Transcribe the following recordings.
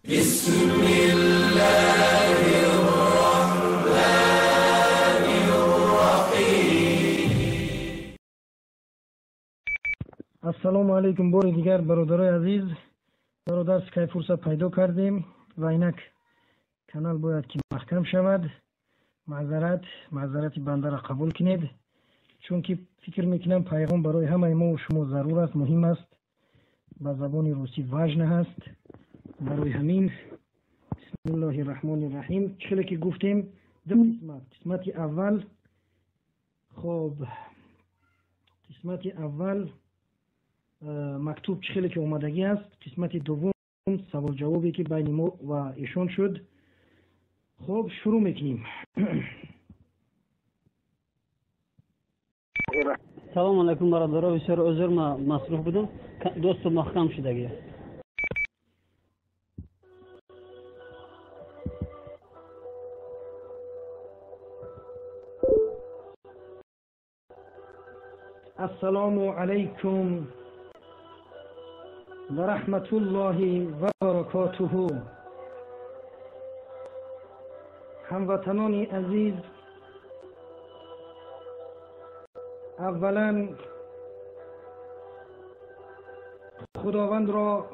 بسم الله الرحمن الرحیم. السلام علیکم. بار دیگر برادرای عزیز، برادر سکای فرصت پیدا کردیم و اینک کانال باید که محکم شود. معذرت بنده را قبول کنید، چون که فکر میکنم پیغام برای همه ما و شما ضرور است، مهم است، به زبان روسی واژن هست. برای همین بسم الله الرحمن الرحیم. چلی که گفتیم دو قسمت اول. خب قسمت اول مکتوب چخیلی که اومدگی است. قسمت دوم سوال جوابی که بین ما و ایشان شد. خب شروع میکنیم. سلام علیکم برادرها، بسیار عذر ما مصروف بودم، دوست محکم شدگی. السلام علیکم و رحمت الله و برکاته. هموطنان عزیز، اولا خداوند را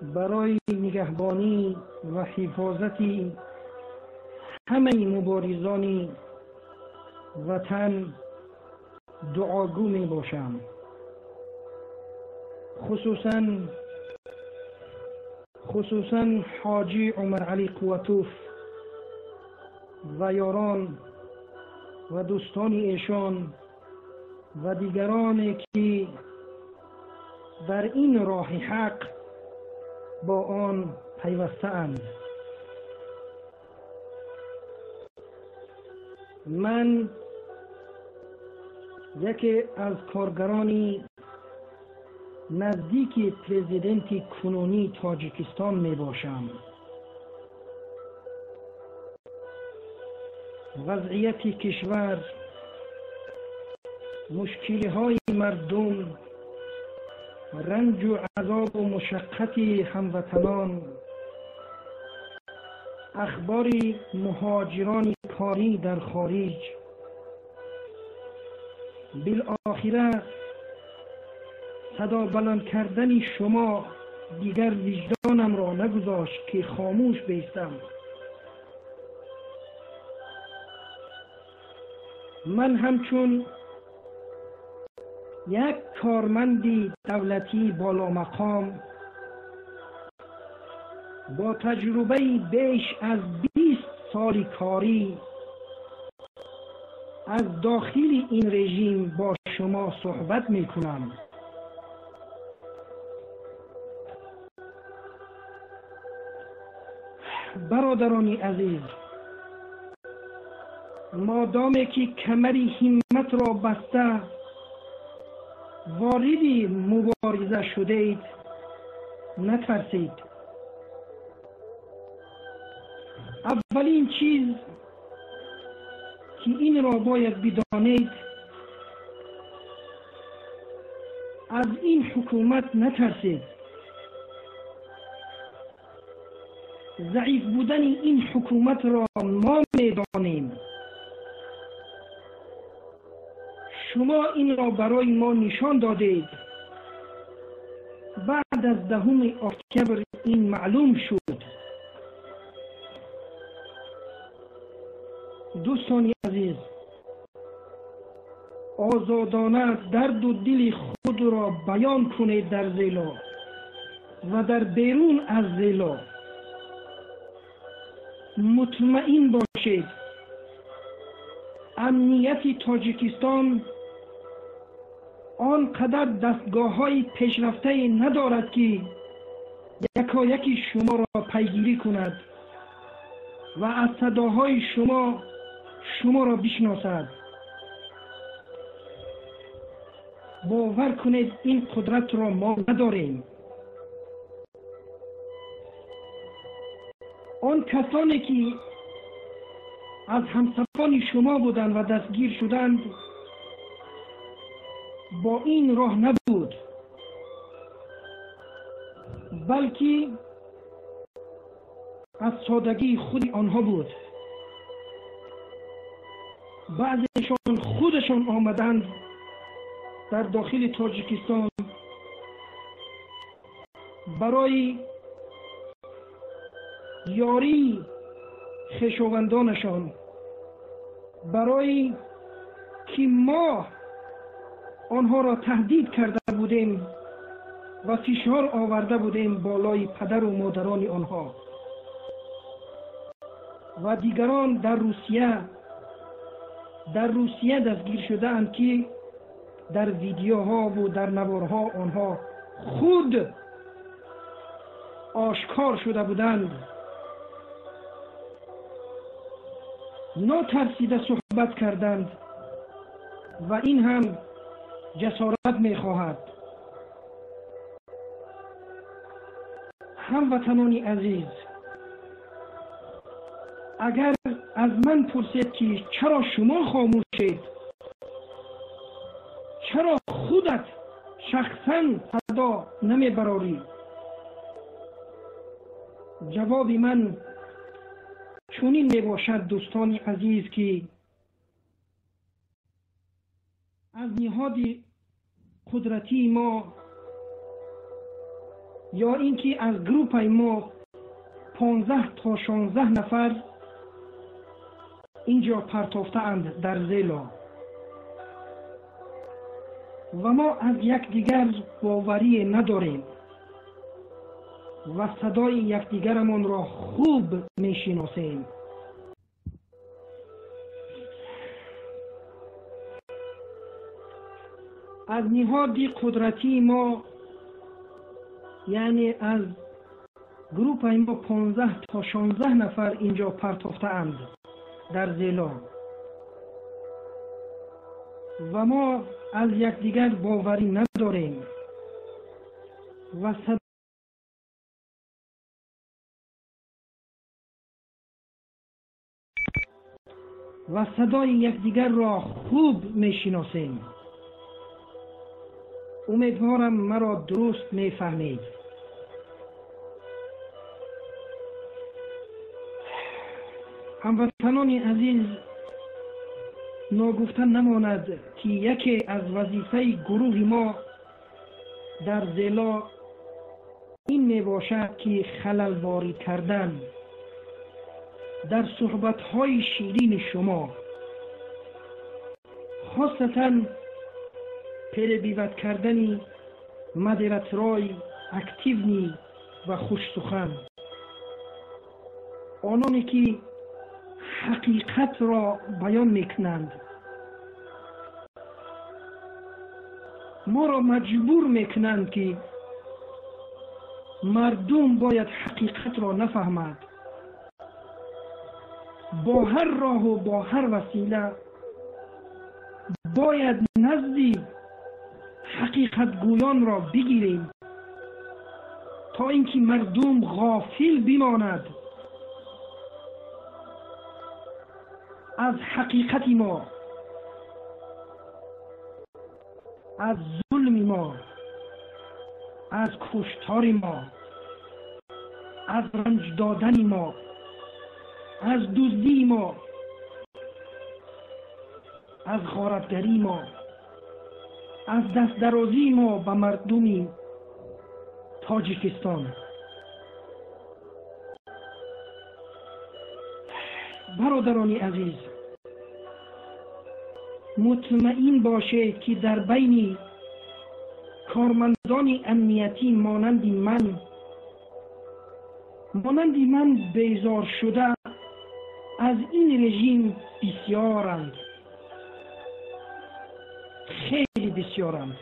برای نگهبانی و حفاظت همه مبارزان وطن دعاگو می باشم. خصوصا حاجی عمر علی قوتوف و یاران و دوستان ایشان و دیگرانی که در این راه حق با آن پیوسته اند. من یکی از کارگران نزدیک پرزیدنت کنونی تاجیکستان می باشم. وضعیت کشور، مشکلی های مردم، رنج و عذاب و مشقت هموطنان، اخبار مهاجران کاری در خارج، بالاخره صدا بلند کردن شما دیگر وجدانم را نگذاشت که خاموش بیستم. من همچون یک کارمند دولتی بالا مقام با تجربه بیش از 20 سال کاری از داخل این رژیم با شما صحبت می کنم. برادران عزیز، مادامی که کمری همت را بسته وارد مبارزه شدید، نترسید. اولین چیز که این را باید بدانید، از این حکومت نترسید. ضعیف بودن این حکومت را ما میدانیم. شما این را برای ما نشان دادید. بعد از 10 اکتبر این معلوم شد. دوستان عزیز، آزادانه درد و دل خود را بیان کنید در زیلا و در بیرون از زیلا. مطمئن باشید امنیت تاجیکستان آنقدر دستگاه‌های پیشرفته ندارد که یکایک شما را پیگیری کند و از صداهای شما را بشناسد. باور کنید این قدرت را ما نداریم. آن کسانی که از همسفان شما بودند و دستگیر شدند با این راه نبود. بلکه از سادگی خود آنها بود. بعضیشان خودشان آمدند در داخل تاجیکستان برای یاری خویشاوندانشان، برای که ما آنها را تهدید کرده بودیم و فشار آورده بودیم بالای پدر و مادران آنها، و دیگران در روسیه دستگیر شده اند که در ویدیوها و در نوارها آنها خود آشکار شده بودند. ناترسیده صحبت کردند و این هم جسارت می‌خواهد. هموطنان عزیز، اگر از من پرسید که چرا شما خاموشید، چرا خودت شخصاً صدا نمیبراری، جواب من چنین میباشد دوستان عزیز که از نهاد قدرتی ما یا اینکه از گروپ ما 15 تا 16 نفر اینجا پرتافته اند در زیلا و ما از یکدیگر باوری نداریم و صدای یکدیگرمان را خوب میشناسیم. از نهاد قدرتی ما، یعنی از گروپ ما 15 تا 16 نفر اینجا پرتافته اند در زیلا و ما از یکدیگر باوری نداریم و صدای یکدیگر را خوب میشناسیم. امیدوارم مرا درست میفهمید. هموطنان عزیز، ناگفته نماند که یکی از وظیفه گروه ما در زیلا این میباشد که خلل وارد کردن در صحبت‌های شیرین شما، خاصتاً پیروی کردن مدیراتورای اکتیونی و خوش سخن، آنانی که حقیقت را بیان میکنند، ما را مجبور میکنند که مردم باید حقیقت را نفهمد. با هر راه و با هر وسیله باید نزد حقیقت گویان را بگیریم تا اینکه مردم غافل بماند از حقیقت ما، از ظلم ما، از کشتار ما، از رنج دادن ما، از دزدی ما، از غارتگری ما، از دست درازی ما به مردم تاجیکستان. برادران عزیز، مطمئن باشید که در بین کارمندان امنیتی مانند من بیزار شده از این رژیم بسیارند، خیلی بسیارند.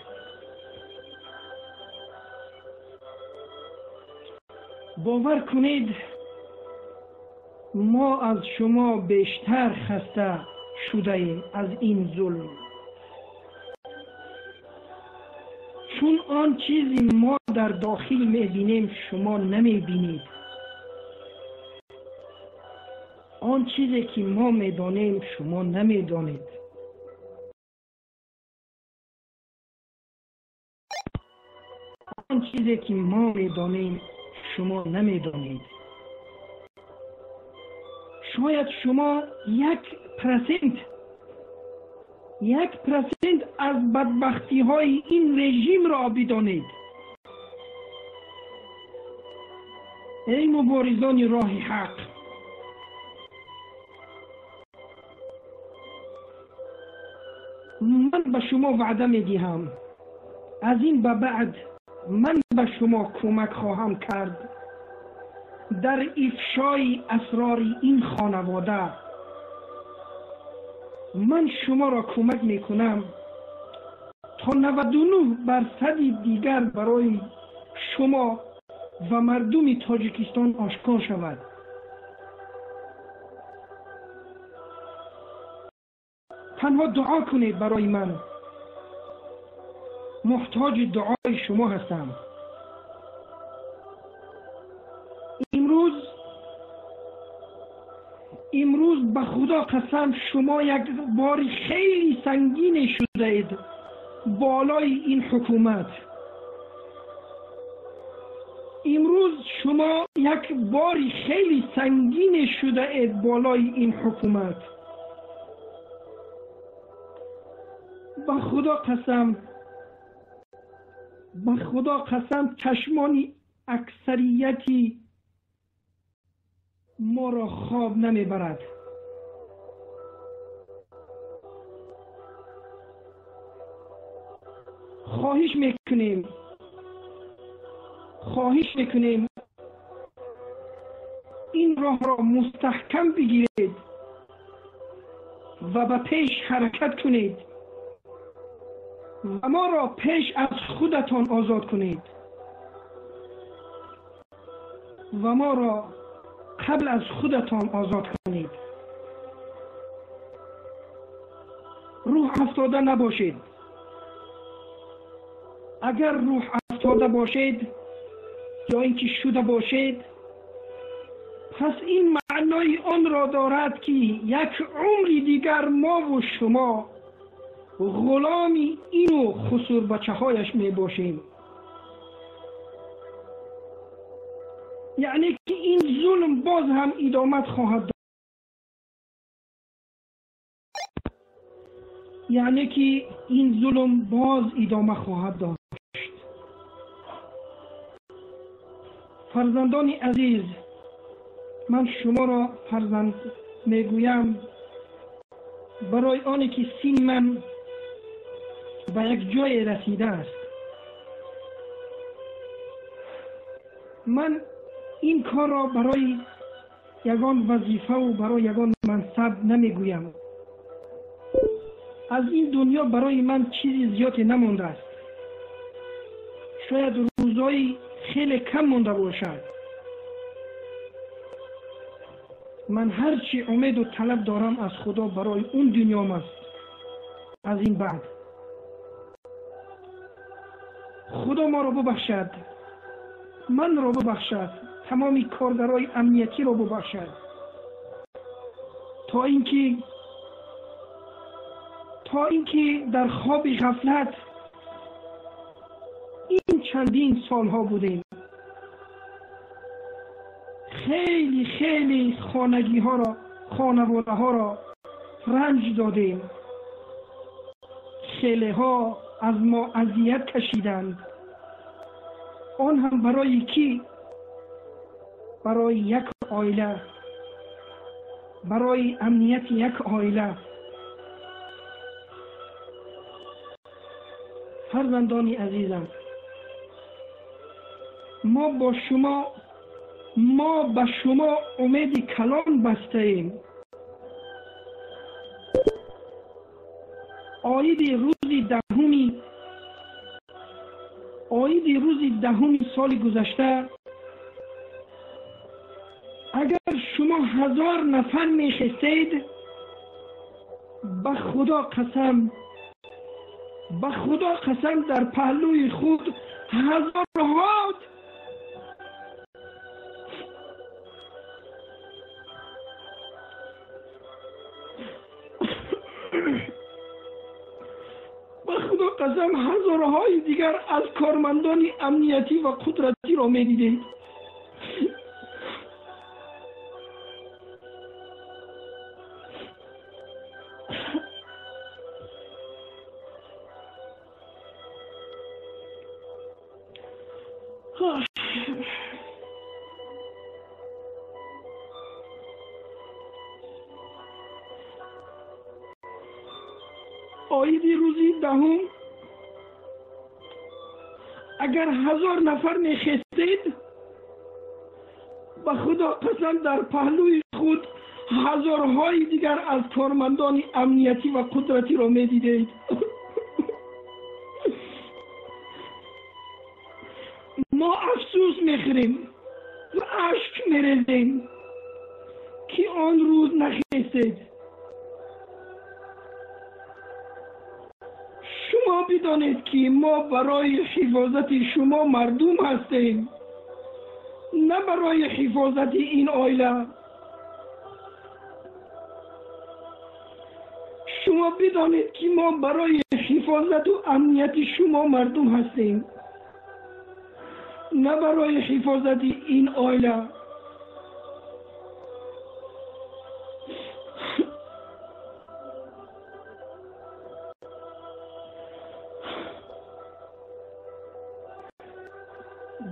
باور کنید ما از شما بیشتر خسته شده ایم از این ظلم، چون آن چیزی ما در داخل میبینیم شما نمیبینید، آن چیزی که ما میدانیم شما نمیدانید. آن چیزی که ما میدانیم شما نمیدانید. شاید شما 1% از بدبختی های این رژیم را بدانید. ای مبارزان راه حق، من به شما وعده میدهم از این به بعد من به شما کمک خواهم کرد در افشای اسرار این خانواده. من شما را کمک میکنم تا 99% دیگر برای شما و مردم تاجیکستان آشکار شود. تنها دعا کنید برای من، محتاج دعای شما هستم. امروز به خدا قسم شما یک بار خیلی سنگین شده اید بالای این حکومت. امروز شما یک بار خیلی سنگین شده اید بالای این حکومت. به خدا قسم چشمان اکثریتی ما را خواب نمیبرد. خواهش میکنیم این راه را مستحکم بگیرید و به پیش حرکت کنید و ما را پیش از خودتان آزاد کنید و ما را قبل از خودتان آزاد کنید. روح افتاده نباشید. اگر روح افتاده باشید یا اینکه شده باشید، پس این معنای آن را دارد که یک عمری دیگر ما و شما غلامی اینو خسور بچه هایش می باشیم. یعنی که این ظلم باز هم ادامت خواهد داشت. فرزندان عزیز، من شما را فرزند میگویم برای آنی که سین من به یک جای رسیده است. من این کار را برای یگان وظیفه و برای یگان منصب نمیگویم. از این دنیا برای من چیزی زیادی نمانده است. شاید روزایی خیلی کم مانده باشد. من هرچی امید و طلب دارم از خدا برای اون دنیام است. از این بعد خدا ما را ببخشد، من را ببخشد، تمامی کارگرای امنیتی را ببخشد، تا اینکه در خواب غفلت این چندین سالها بودیم. خیلی خیلی خانواده ها را رنج دادیم. خیلی ها از ما اذیت کشیدند. آن هم برای کی؟ برای یک عائله، برای امنیت یک عائله. فرزندان عزیزم، ما به شما امید کلان بسته ایم. آید روز دهم سال گذشته اگر شما 1000 نفر میخستید، به خدا قسم در پهلوی خود 1000 به خدا قسم هزارهای دیگر از کارمندان امنیتی و قدرتی را می‌دیدید. آیدی روزی دهم اگر 1000 نفر نشستید به خدا قسم در پهلوی خود هزارهای دیگر از کارمندان امنیتی و قدرتی را می‌دیدید. ما افسوس می‌خوریم و اشک می‌ریزیم که آن روز نخستید. شما بدانید که ما برای حفاظت شما مردم هستیم، نه برای حفاظت این عائله. شما بدانید که ما برای حفاظت و امنیت شما مردم هستیم، نه برای حفاظت این عائله.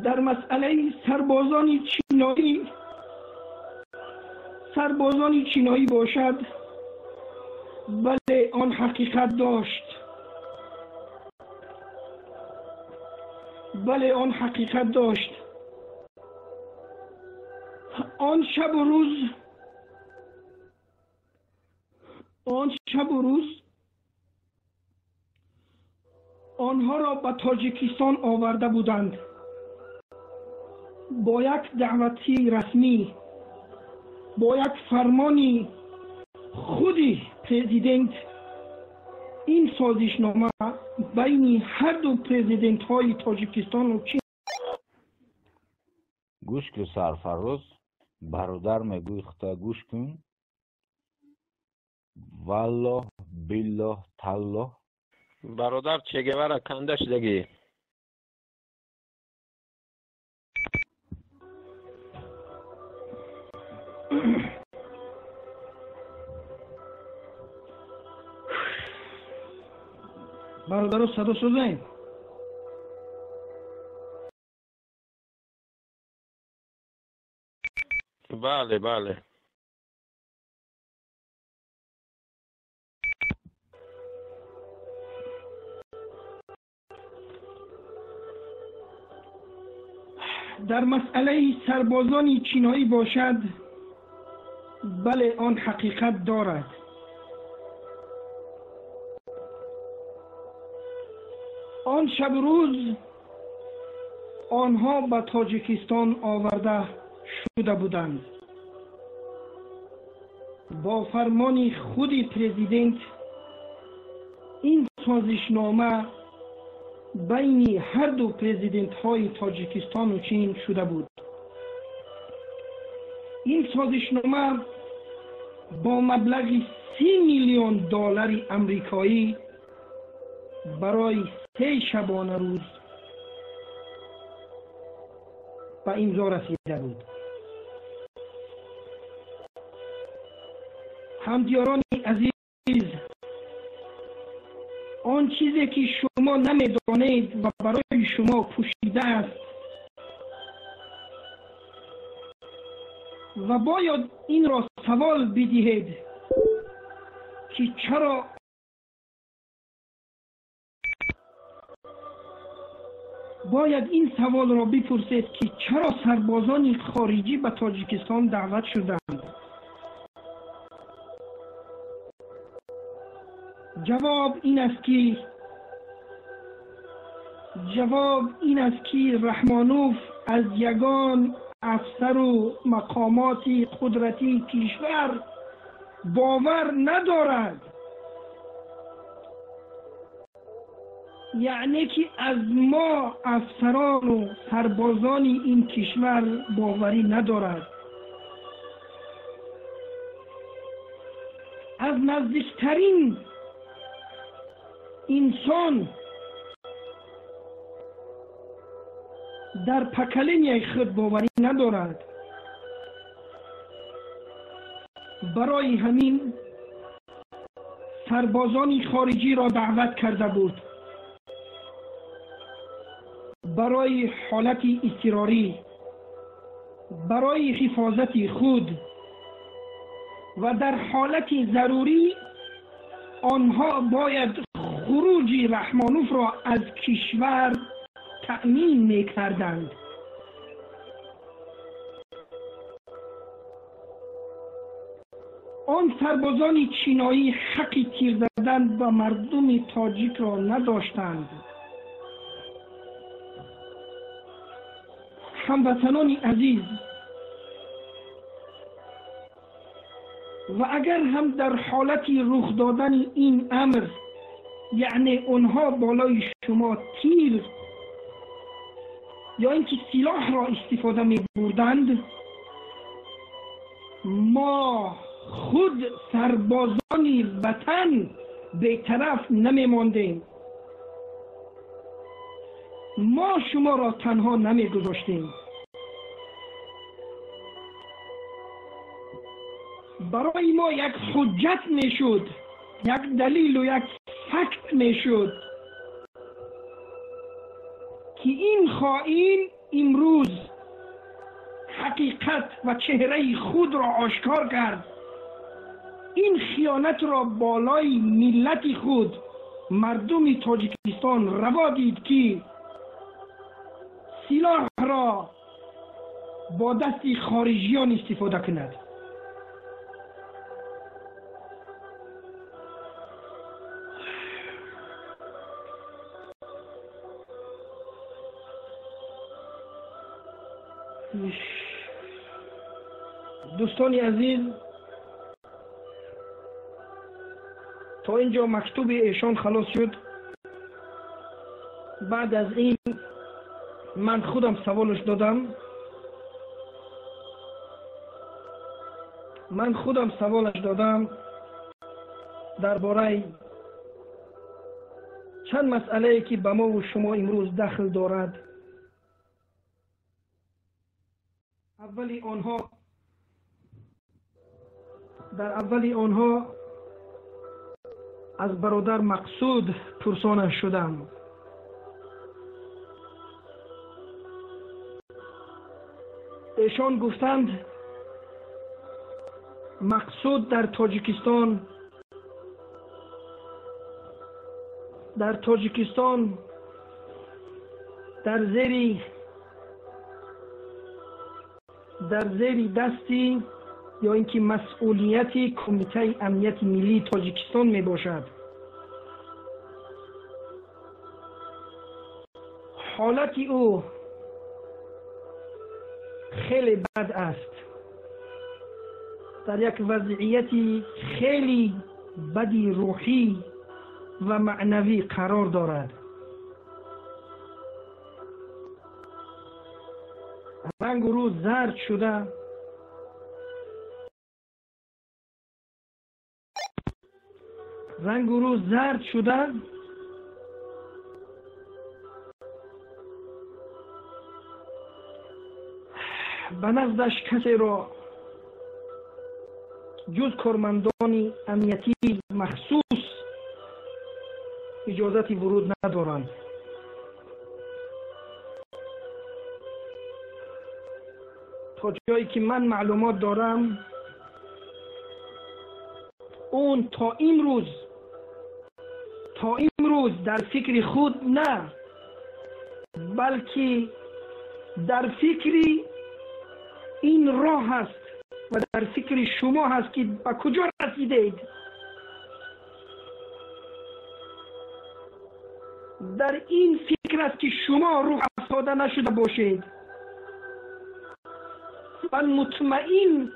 در مسئله سربازان چینایی باشد، بله آن حقیقت داشت. بله آن حقیقت داشت. آن شب و روز آنها را به تاجیکستان آورده بودند با یک دعوتی رسمی، با یک فرمانی خودی پرزیدنت. این سازشنامه بین هر دو پرزیدنت های تاجیکستان و چین. گوش کن سرفراز، برادر میگوی خدا گوش کن. والله بالله تالله. برادر چه گوره کنده شدگی. برادر صدا سوزین. بله بله. در مسئله سربازان چینایی باشد، بله آن حقیقت دارد. آن شب روز آنها به تاجیکستان آورده شده بودند. با فرمان خود پرزیدنت این سازشنامه بین هر دو پرزیدنت های تاجیکستان و چین شده بود. این سازشنامه با مبلغ 30 میلیون دلار امریکایی برای 3 شبانه روز به امضا رسیده بود. همدیاران عزیز، آن چیزی که شما نمیدانید و برای شما پوشیده است و باید این را سوال بدهید که چرا این سوال را بپرسید که چرا سربازان خارجی به تاجیکستان دعوت شدند. جواب این است که رحمانوف از یگان افسر و مقامات قدرتی کشور باور ندارد. یعنی که از ما افسران و سربازان این کشور باوری ندارد. از نزدیکترین انسان در پکلینی خود باوری ندارد. برای همین سربازان خارجی را دعوت کرده بود برای حالت اضطراری، برای حفاظت خود و در حالت ضروری آنها باید خروج رحمانوف را از کشور تأمین می‌کردند. آن سربازان چینایی حق تیر زدن به مردم تاجیک را نداشتند. هموطنان عزیز، و اگر هم در حالت رخ دادن این امر، یعنی اونها بالای شما تیر یا اینکه سلاح را استفاده می بردند، ما خود سربازان وطن بی‌طرف نمی ماندیم. ما شما را تنها نمی گذاشتیم. برای ما یک حجت می شد، یک دلیل و یک فکت می شد که این خائن امروز حقیقت و چهره خود را آشکار کرد. این خیانت را بالای ملت خود، مردم تاجیکستان، روا دید که سلاح را با دست خارجیان استفاده کند. دوستان عزیز، تا اینجا مکتوب ایشان خلاص شد. بعد از این من خودم سوالش دادم. درباره چند مسئله که به ما و شما امروز دخل دارد. در اولی آنها از برادر مقصود پرسانه شدم. ایشان گفتند مقصود در تاجیکستان در زیر دستی یا اینکه مسئولیت کمیته امنیت ملی تاجیکستان می باشد. حالت او خیلی بد است، در یک وضعیت خیلی بدی روحی و معنوی قرار دارد. رنگ و رو زرد شده، به نزدش کسی را جز کارمندان امنیتی مخصوص اجازت ورود ندارند. تا جایی که من معلومات دارم، اون تا امروز در فکر خود نه، بلکه در فکر این راه هست و در فکر شما هست که به کجا رسیدید. در این فکر است که شما روح افسرده نشده باشید. من مطمئن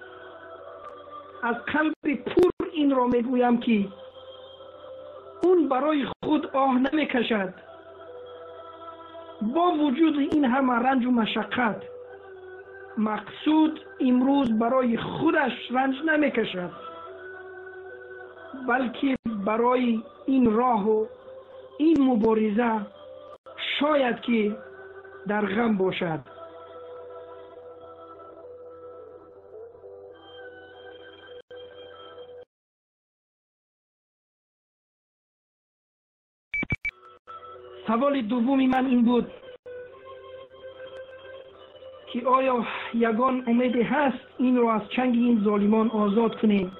از قلب پر این را میگویم که اون برای خود آه نمیکشد. با وجود این همه رنج و مشقت، مقصود امروز برای خودش رنج نمیکشد، بلکه برای این راه و این مبارزه شاید که در غم باشد. سوال دومی من این بود که آیا یگان امیدی هست این را از چنگ این ظالمان آزاد کنیم؟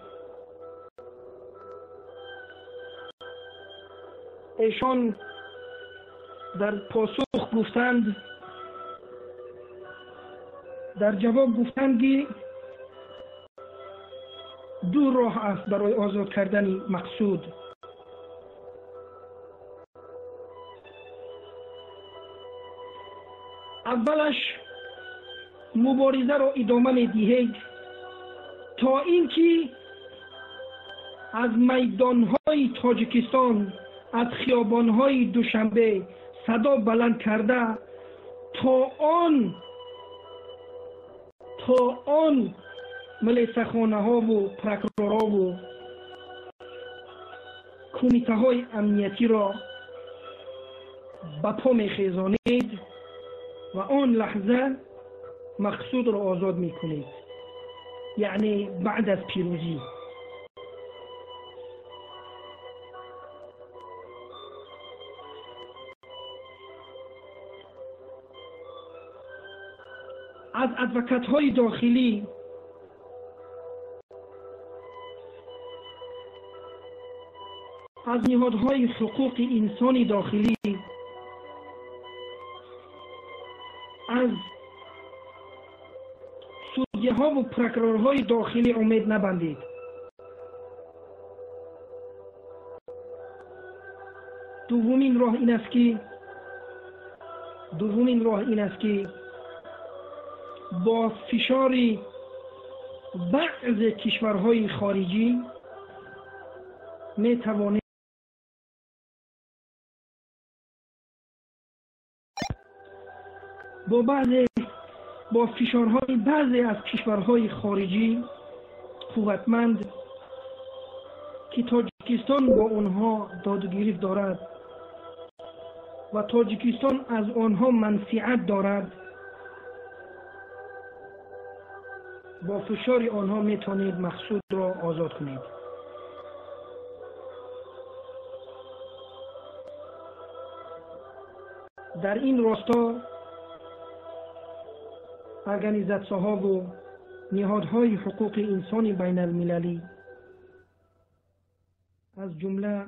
ایشان در پاسخ گفتند، در جواب گفتند که دو راه است برای آزاد کردن مقصود. اولش مبارزه را ادامه می‌دهید تا اینکه از میدان‌های تاجیکستان، از خیابان‌های دوشنبه صدا بلند کرده تا آن ملیسه‌خانه‌ها و پروکورورها و کمیته‌های امنیتی را به پا می‌خیزانید و آن لحظه مقصود را آزاد می‌کنید، یعنی بعد از پیروزی. از ادوکات‌های داخلی از نهادهای حقوق انسانی داخلی، از سودیه‌ها و پروکورورهای داخلی امید نبندید. دومین راه این است که با فشار بعض کشورهای خارجی می توانید با فشارهای بعضی از کشورهای خارجی قوتمند که تاجیکستان با آنها داد و گریفت دارد و تاجیکستان از آنها منفعت دارد، با فشار آنها می توانید مقصود را آزاد کنید. در این راستا ارگانیزاسیون‌ها و نهادهای حقوق انسانی بین المللی از جمله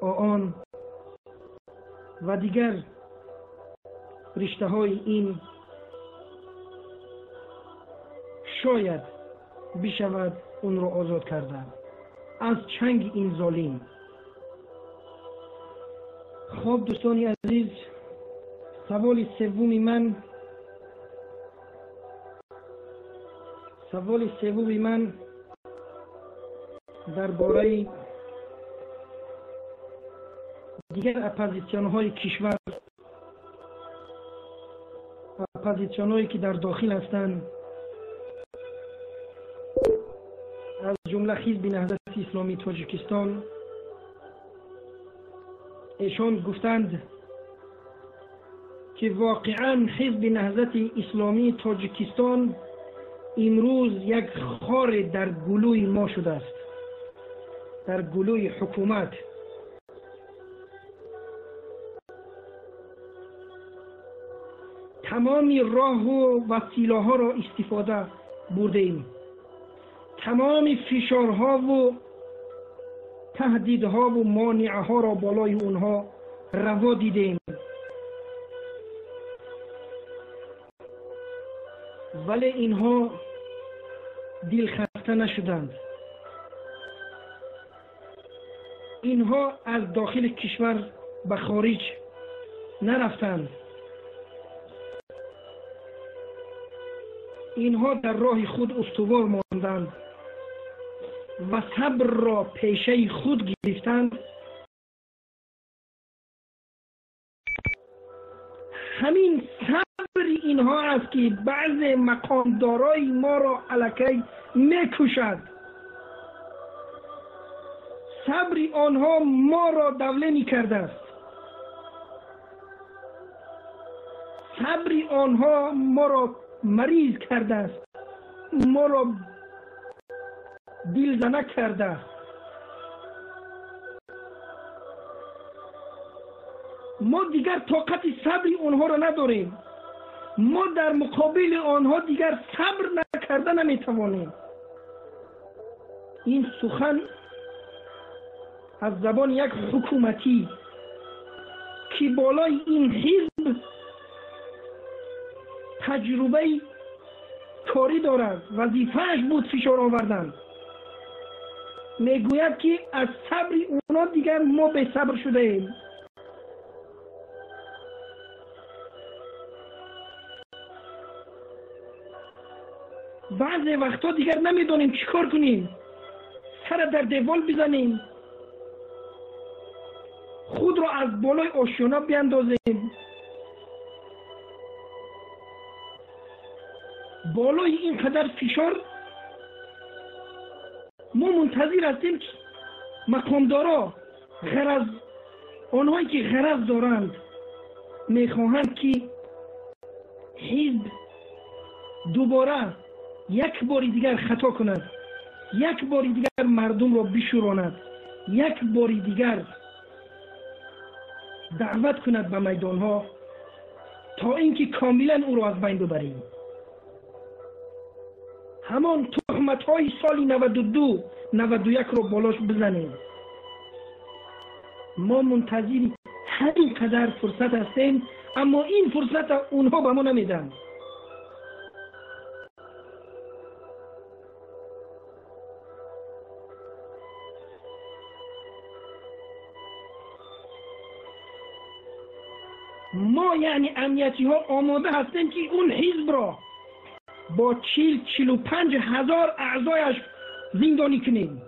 آن و دیگر رشته های این شاید بشود اون را آزاد کردن از چنگ این ظالم. خب دوستانی عزیز، سوال سوم من درباره دیگر اپوزیسیون‌های کشور، اپوزیسیون‌هایی که در داخل هستند، از جمله حزب نهضت اسلامی تاجیکستان، ایشان گفتند که واقعا حزب نهضت اسلامی تاجیکستان امروز یک خار در گلوی ما شده است، در گلوی حکومت. تمام راه و وسیله ها را استفاده برده ایم، تمام فشارها و تهدیدها و مانعها را بالای اونها روا دیدیم، ولی اینها دلخسته نشدند. اینها از داخل کشور به خارج نرفتند، اینها در راه خود استوار ماندند و صبر را پیشه خود گرفتند. همین صبر اینها است که بعض مقامدارای ما را الکی میکشد. صبر آنها ما را دوله می کرده است. صبر آنها ما را مریض کرده است، ما را دل زنه کرده است. ما دیگر طاقت صبر آنها را نداریم. ما در مقابل آنها دیگر صبر نکرده نمیتوانیم. این سخن از زبان یک حکومتی که بالای این حزب تجربه کاری دارد، وظیفه‌اش بود فشار آوردن، میگوید که از صبر اونا دیگر ما به صبر شده ایم. بعضی وقتا دیگر نمیدونیم چیکار کنیم، سر در دیوال بزنیم، خود را از بالای آشیانه بیندازیم. بالای اینقدر فشار ما منتظر هستیم که مقامدارا غرض، آنهایی که غرض دارند میخواهند که حزب دوباره یک بار دیگر خطا کند، یک بار دیگر مردم را بشوراند، یک بار دیگر دعوت کند به میدانها تا اینکه کاملا او را از بین ببریم. همان تهمت‌های سال 92 91 را بالاش بزنیم. ما منتظر همین قدر فرصت هستیم، اما این فرصت اونها به ما نمیدن. ما یعنی امنیتی ها آماده هستیم که اون حزب را با 45 هزار اعضایش زندانی کنیم.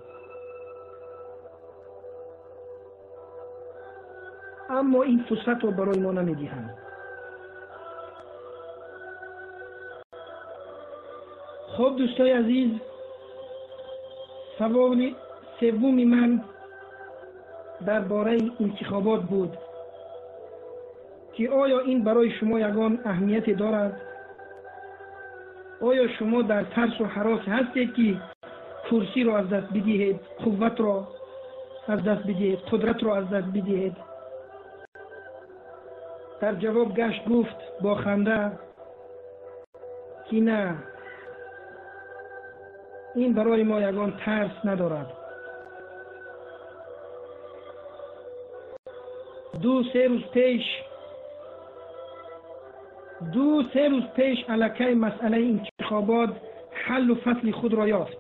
اما این فرصت رو برای ما نمیدهند. خب دوستای عزیز، سوال سوم من درباره انتخابات بود که آیا این برای شما یگان اهمیت دارد؟ آیا شما در ترس و هراس هستید که کرسی را از دست بدهید، قوت را از دست بدهید، قدرت را از دست بدهید؟ در جواب گشت گفت با خنده که نه، این برای ما یگان ترس ندارد. 2-3 روز پیش علاقه مسئله انتخابات حل و فصل خود را یافت.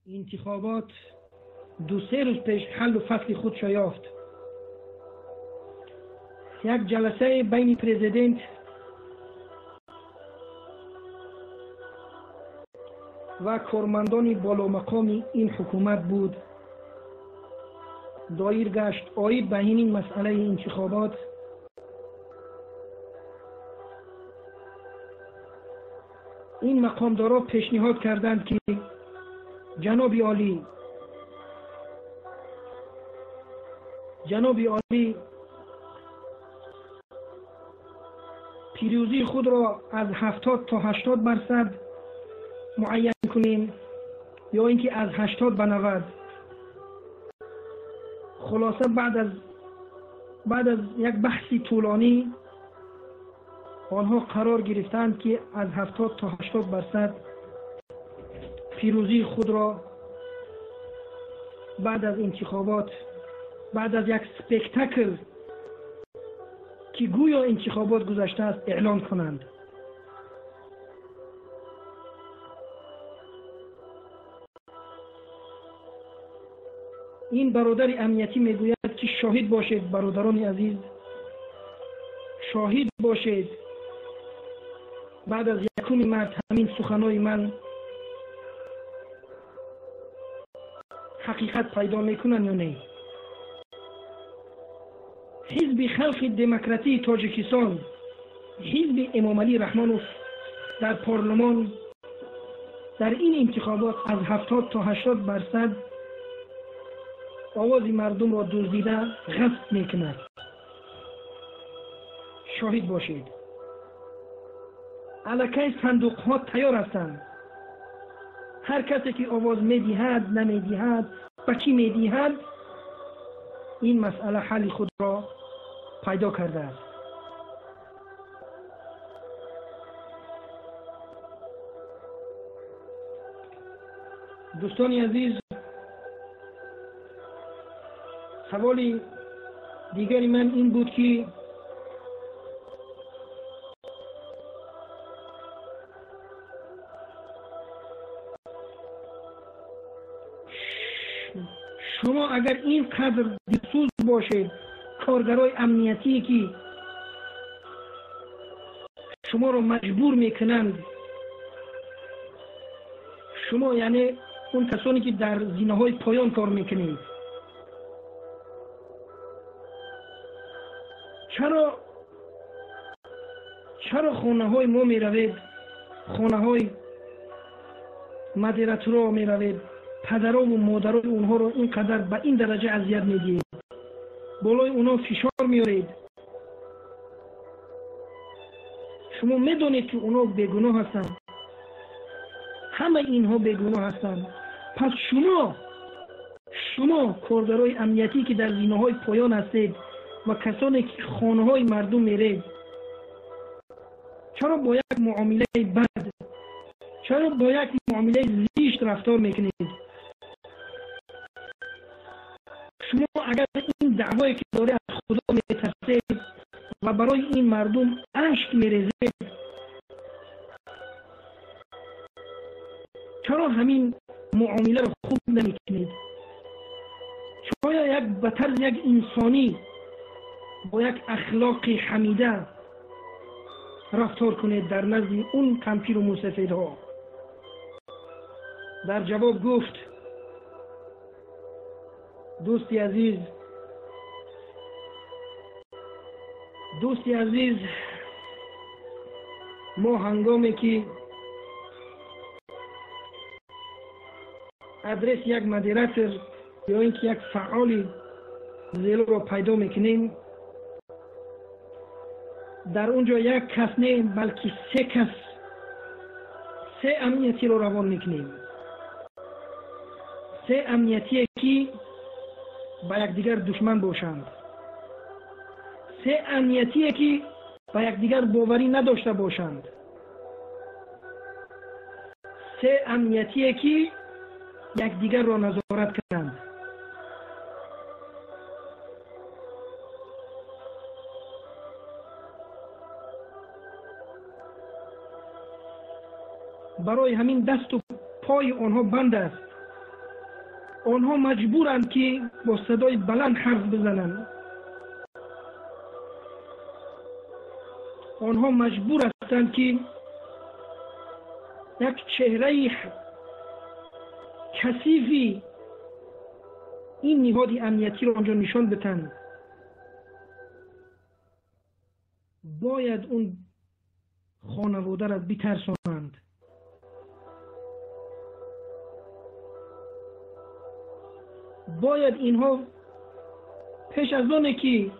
انتخابات 2-3 روز پیش حل و فصل خود را یافت. یک جلسه بین پرزیدنت و کارمندان بالا مقام این حکومت بود. دایر گشت آید به این مسئله انتخابات. این مقامدارا پیشنهاد کردند که جناب عالی پیروزی خود را از 70 تا 80% معین کنیم یا اینکه از 80 به 90. خلاصه بعد از یک بحثی طولانی آنها قرار گرفتند که از 70 تا 80% پیروزی خود را بعد از انتخابات، بعد از یک سپکتاکل که گویا انتخابات گذشته است اعلان کنند. این برادر امنیتی میگوید که شاهد باشید برادران عزیز، شاهد باشید بعد از 1 مارس همین سخنهای من حقیقت پیدا میکنن یا نه. حزب خلق دموکراتی تاجیکستان حزب امام علی رحمانوف در پارلمان در این انتخابات از 70 تا 80% آواز مردم را دزدیده غصب میکند. شاهد باشید. الکی صندوق ها تیار هستند. هر کسی که آواز میدهد نمیدهد و کی میدهد این مسئله حل خود را پیدا کرده است. دوستان عزیز، سوال دیگری من این بود که شما اگر اینقدر دلسوز باشید، کارگرای امنیتی که شما رو مجبور میکنند، شما یعنی اون کسانی که در زینه‌های پایان کار میکنید، چرا خانه‌های ما میروید، خانه‌های مدیراتورا میروید، پدرها و مادرای اونها رو اینقدر به این درجه اذیت میدید، بالای اونها فشار میارید. شما میدونید که اونها بیگناه هستند، همه اینها بیگناه هستند. پس شما کارگرای امنیتی که در زینه‌های پایان هستید و کسانی که خانه‌های مردم میرید، چرا با یک معامله بد، چرا با یک معامله زشت رفتار میکنید؟ شما اگر این دعوایی که داره از خدا میترسید و برای این مردم اشک میریزید، چرا همین معامله رو خوب نمیکنید؟ شاید به طرز یک انسانی با یک اخلاق حمیده رفتار کنید در نزد اون کمپیر و موسفیدها. در جواب گفت: دوستی عزیز، ما هنگامی که ادرس یک مدیراتور یا اینکه یک فعال زیلو را پیدا میکنیم، در اونجا یک کس نه بلکه 3 کس، 3 امنیتی رو روان میکنیم. 3 امنیتی که با یکدیگر دشمن باشند، 3 امنیتی که با یکدیگر باوری نداشته باشند، 3 امنیتی که یکدیگر را نظارت کنند. برای همین دست و پای آنها بند است. آنها مجبورند که با صدای بلند حرف بزنند. آنها مجبور هستند که یک چهره کثیفی این نهاد امنیتی را آنجا نشان بدهند. باید اون خانواده را بترسانند. باید اینها پیش از آنه که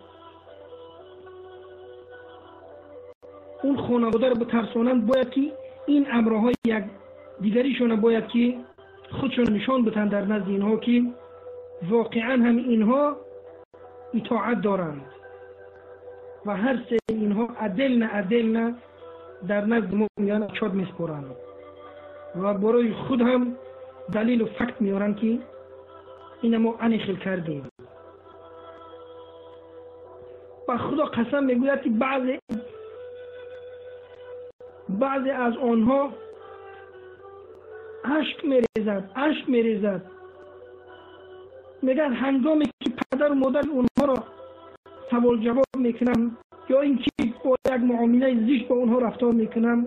اون خانواده را بترسانند، باید که این امرهای یک دیگریشون باید که خودشون نشان بدن در نزد اینها که واقعا هم اینها اطاعت دارند و هر 3 اینها عدل نه در نزد ما میان چاد میسپرند و برای خود هم دلیل و فکت میارن که این ما انخل کردیم. و خدا قسم میگوید که بعضی از آنها اشک میریزد. میگن هنگامی که پدر و مادر اونها را سوال جواب میکنم یا اینکه با یک معامله زشت با اونها رفتار میکنم،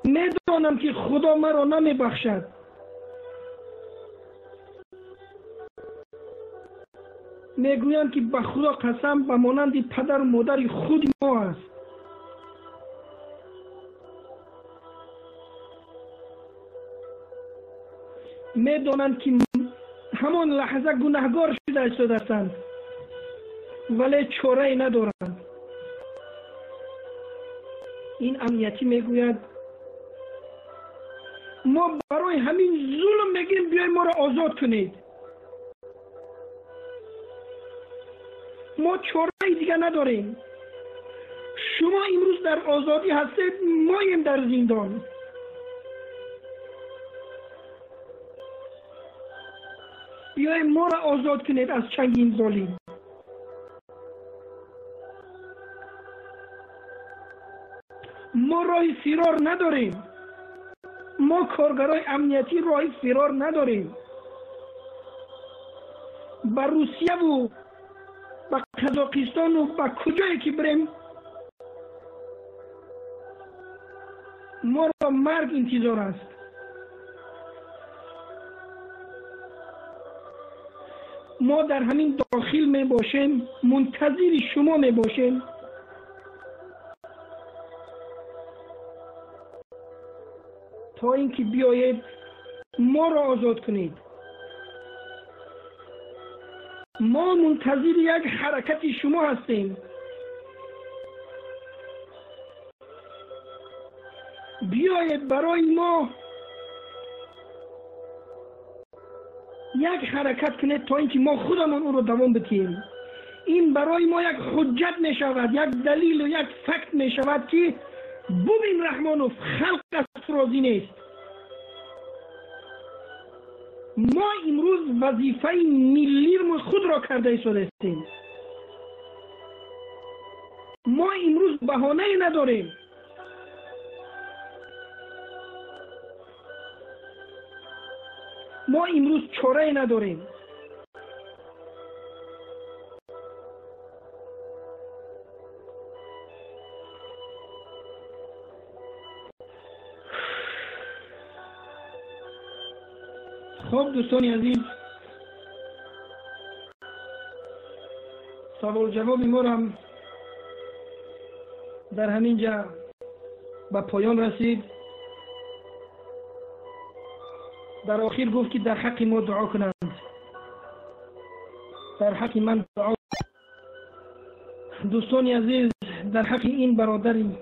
میدانم که خدا مرا نمیبخشد. میگویند که به خدا قسم به مانند پدر و مادر خود ما است. میدانند که همان لحظه گناهگار شده هستند ولی چاره‌ای ندارند. این امنیتی میگوید ما برای همین ظلم میگیم بیاید ما را آزاد کنید. ما چاره‌ای دیگه نداریم. شما امروز در آزادی هستید، ما هم در زندان. بیاید ما را آزاد کنید از چنگ این ظالم. ما راه فرار نداریم. ما کارگرای امنیتی راه فرار نداریم. با روسیه و با قزاقستان و با کجایی که بریم ما را مرگ انتظار است. ما در همین داخل می باشیم، منتظر شما می باشیم تا اینکه بیایید ما را آزاد کنید. ما منتظر یک حرکت شما هستیم. بیایید برای ما یک حرکت کنید تا اینکه ما خودمون اون رو دوام بدهیم. این برای ما یک حجت می شود، یک دلیل و یک فکت می شود که ببین رحمانوف خلق از راضی نیست. ما امروز وظیفه ملی خود را کرده ایستادیم. ما امروز بهانه نداریم. ما امروز چاره نداریم. خب دوستان عزیز، سوال جواب ما را هم در همین جا به پایان رسید. در آخر گفت که در حق ما دعا کنند. در حق من دعا. دوستان عزیز، در حق این برادری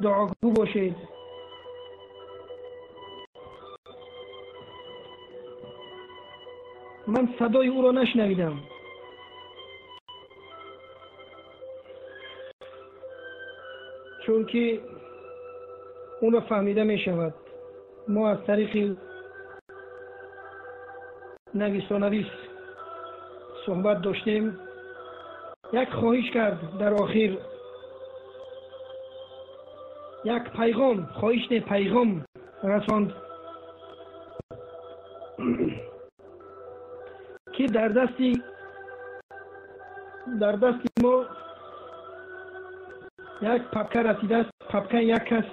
دعاگو باشید. من صدای او را نشنیدم. چون که اون را فهمیده می شود. ما از طریق نویس صحبت داشتیم. یک خواهش کرد در آخر، یک پیغام، خواهش نه پیغام رساند که در دست ما یک پاپکه رسیده است. پاپکه یک کس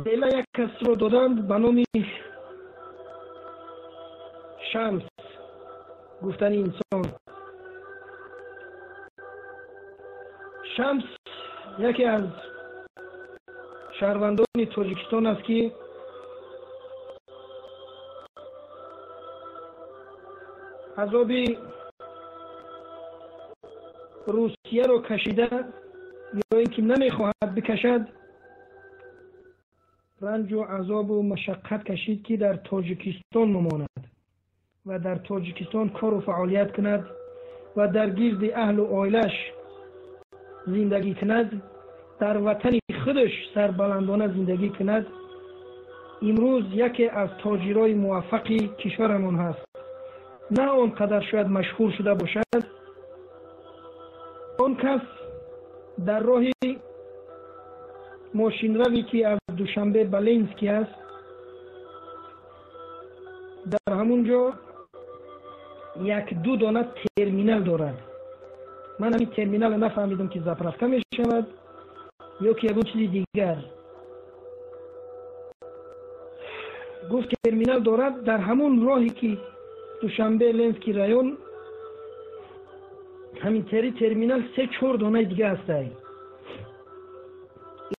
دیلا یک کس رو دادند به نام شمس، گفتن انسان. شمس یکی از شهروندان تاجیکستان است که عذاب روسیه رو کشیده یا اینکه نمیخواهد بکشد، رنج و عذاب و مشقت کشید که در تاجیکستان مماند و در تاجیکستان کار و فعالیت کند و در گرد اهل و عائلش زندگی کند، در وطن خودش سربلندانه زندگی کند. امروز یکی از تاجرای موفقی کشورمان هست. نه آنقدر شاید مشهور شده باشد. آن کس در راه ماشین روی که از دوشنبه به لینسکی است، در همونجا یک دو دانه ترمینال دارد. من همین ترمینال نفهمیدم که زاپرافکا می شود یا که یک چیز دیگر. گفت ترمینال دارد در همون راهی که دوشنبه لینسکی رایون، همین ترمینال 3-4 دانه دیگه هسته.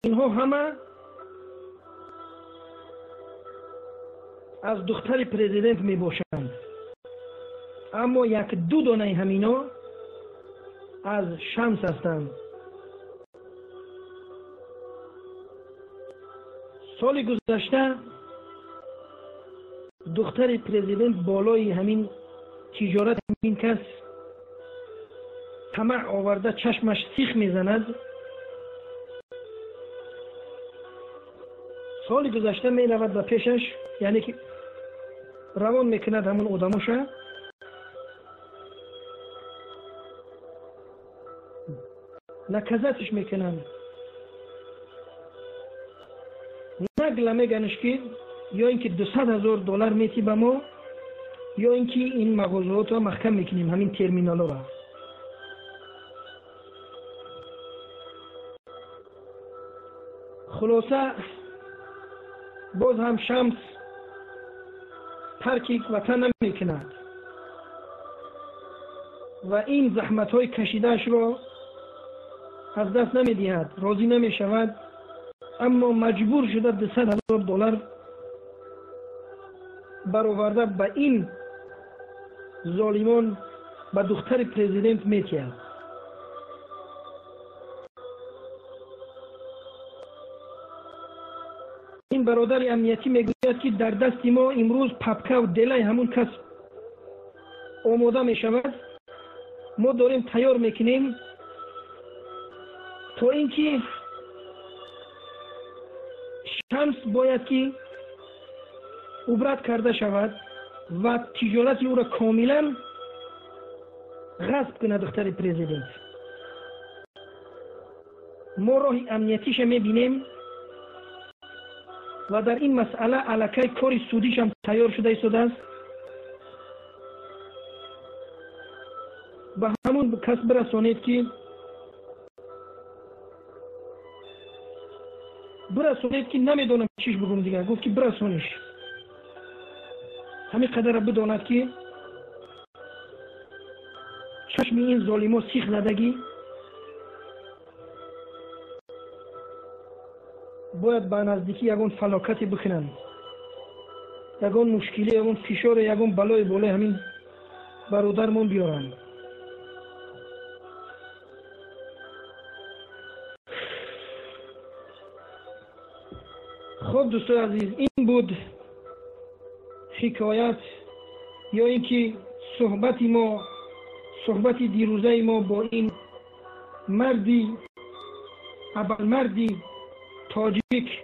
اینها همه از دختر پرزیدنت می باشند، اما یک دو دانه همینا از شمس هستند. سال گذشته دختر پرزیدنت بالای همین تجارت همین کس طمع آورده چشمش سیخ میزند. سال گذشته می رود به پیشش، یعنی که روان میکند همون آدموشه، نکزتش میکنند، نگله میگنش که یا اینکه $200,000 میتی به ما، یا اینکه این مغازات رو محکم میکنیم، همین ترمینال رو. خلاصه باز هم شمس ترک وطن نمیکند و این زحمت های کشیدهش را از دست نمیدهد، راضی نمیشود، اما مجبور شده $200,000 برآورده به این ظالمان به دختر پرزیدنت میتید. این برادر امنیتی میگوید که در دست ما امروز پپکه و دلای همون کس آماده میشود، ما داریم تیار میکنیم تا اینکه شمس باید که عبرت کرده شود و تجارت او را کاملا غصب کنه دختر پرزیدنت. ما راه امنیتیش میبینیم و در این مسئله علاقه کار سودیش هم تیار شده ایستاده است. به همون کس برسانید که نمیدونم چیش بگم دیگه، گفت که برسانش، همین قدر بداند که چشم این ظالما سیخ زدگی باید به نزدیکی یگان فلاکتی بکنند، یگان مشکلی، یگان فشار، یگان بلای بالای همین برادرمون بیارند. خب دوستان عزیز، این بود حکایت یا اینکه صحبت دیروزه ما با این مردی ابرمردی تاجیک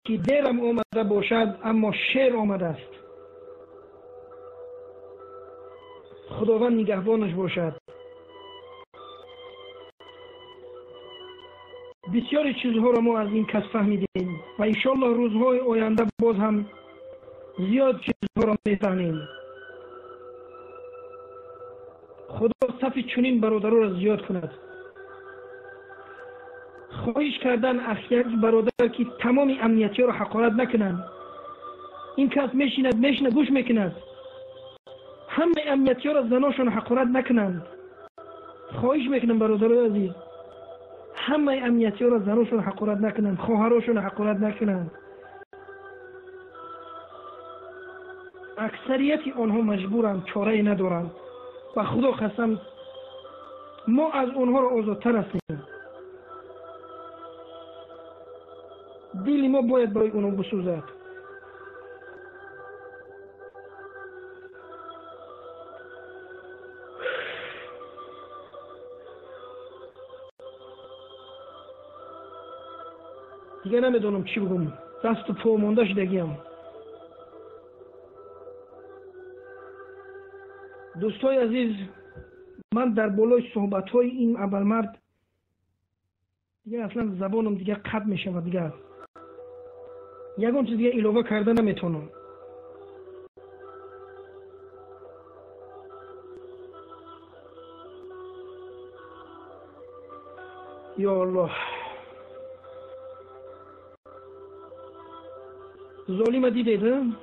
که دیرم آمده باشد اما شیر آمده است. خداوند نگهبانش باشد. بسیاری چیزها را ما از این کس فهمیدیم و انشالله روزهای آینده باز هم زیاد چیزها را میفهمیم. خدا صف چنین برادرها را زیاد کند. خواهش کردن از یک برادر که تمام امنیتی را حقارت نکنند. این کس میشیند گوش میکند. همه امنیتی را زناشون حقارت نکنند. خواهش میکنم برادرای عزیز، همه امنیتی را زناشون حقارت نکنند، خواهراشون حقارت نکنند. اکثریت آنها مجبورند، چاره ندارند. و خدا قسم ما از آنها را آزادتر هستیم. دل ما باید برای اونها بسوزد. دیگه نمیدونم چی بگم، دست و پا مونده شدگیم. دوستای عزیز، من در بالای صحبت‌های این ابرمرد دیگه اصلا زبانم دیگه قطع میشه و دیگه یگان چیز دیگه علاوه کرده نمیتونم. یا الله، ظالم دیدید؟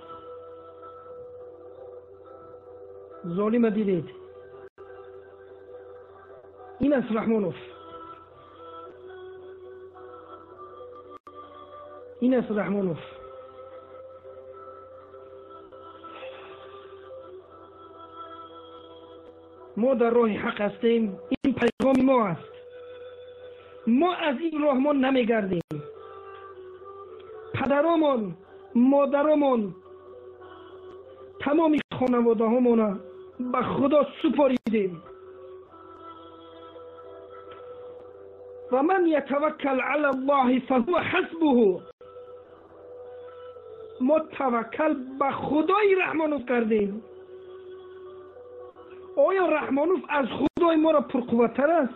ظالم دیدید؟ این است رحمانوف. این است رحمانوف. ما در راه حق هستیم، این پیغام ما است. ما از این راه ما نمیگردیم. پدرامون، مادرامون، تمام خانواده همون به خدا سپاریدیم. و من یتوکل علی الله فهو حسبه. ما توکل به خدای رحمانوف کردیم. آیا رحمانوف از خدای ما را پرقوت‌تر است؟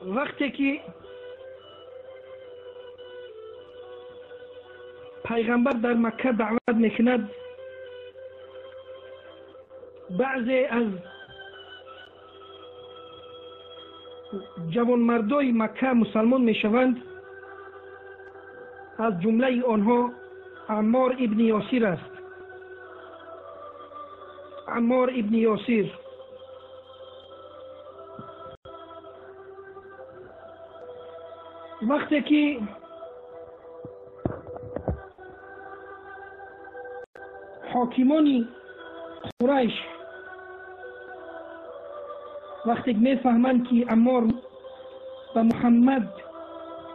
وقتی که پیغمبر در مکه دعوت میکند، بعضی از جوانمردای مکه مسلمان میشوند. از جمله آنها عمار ابن یاسر است. عمار ابن یاسر وقتی که حاکمان قریش وقتی میفهمند که عمار و محمد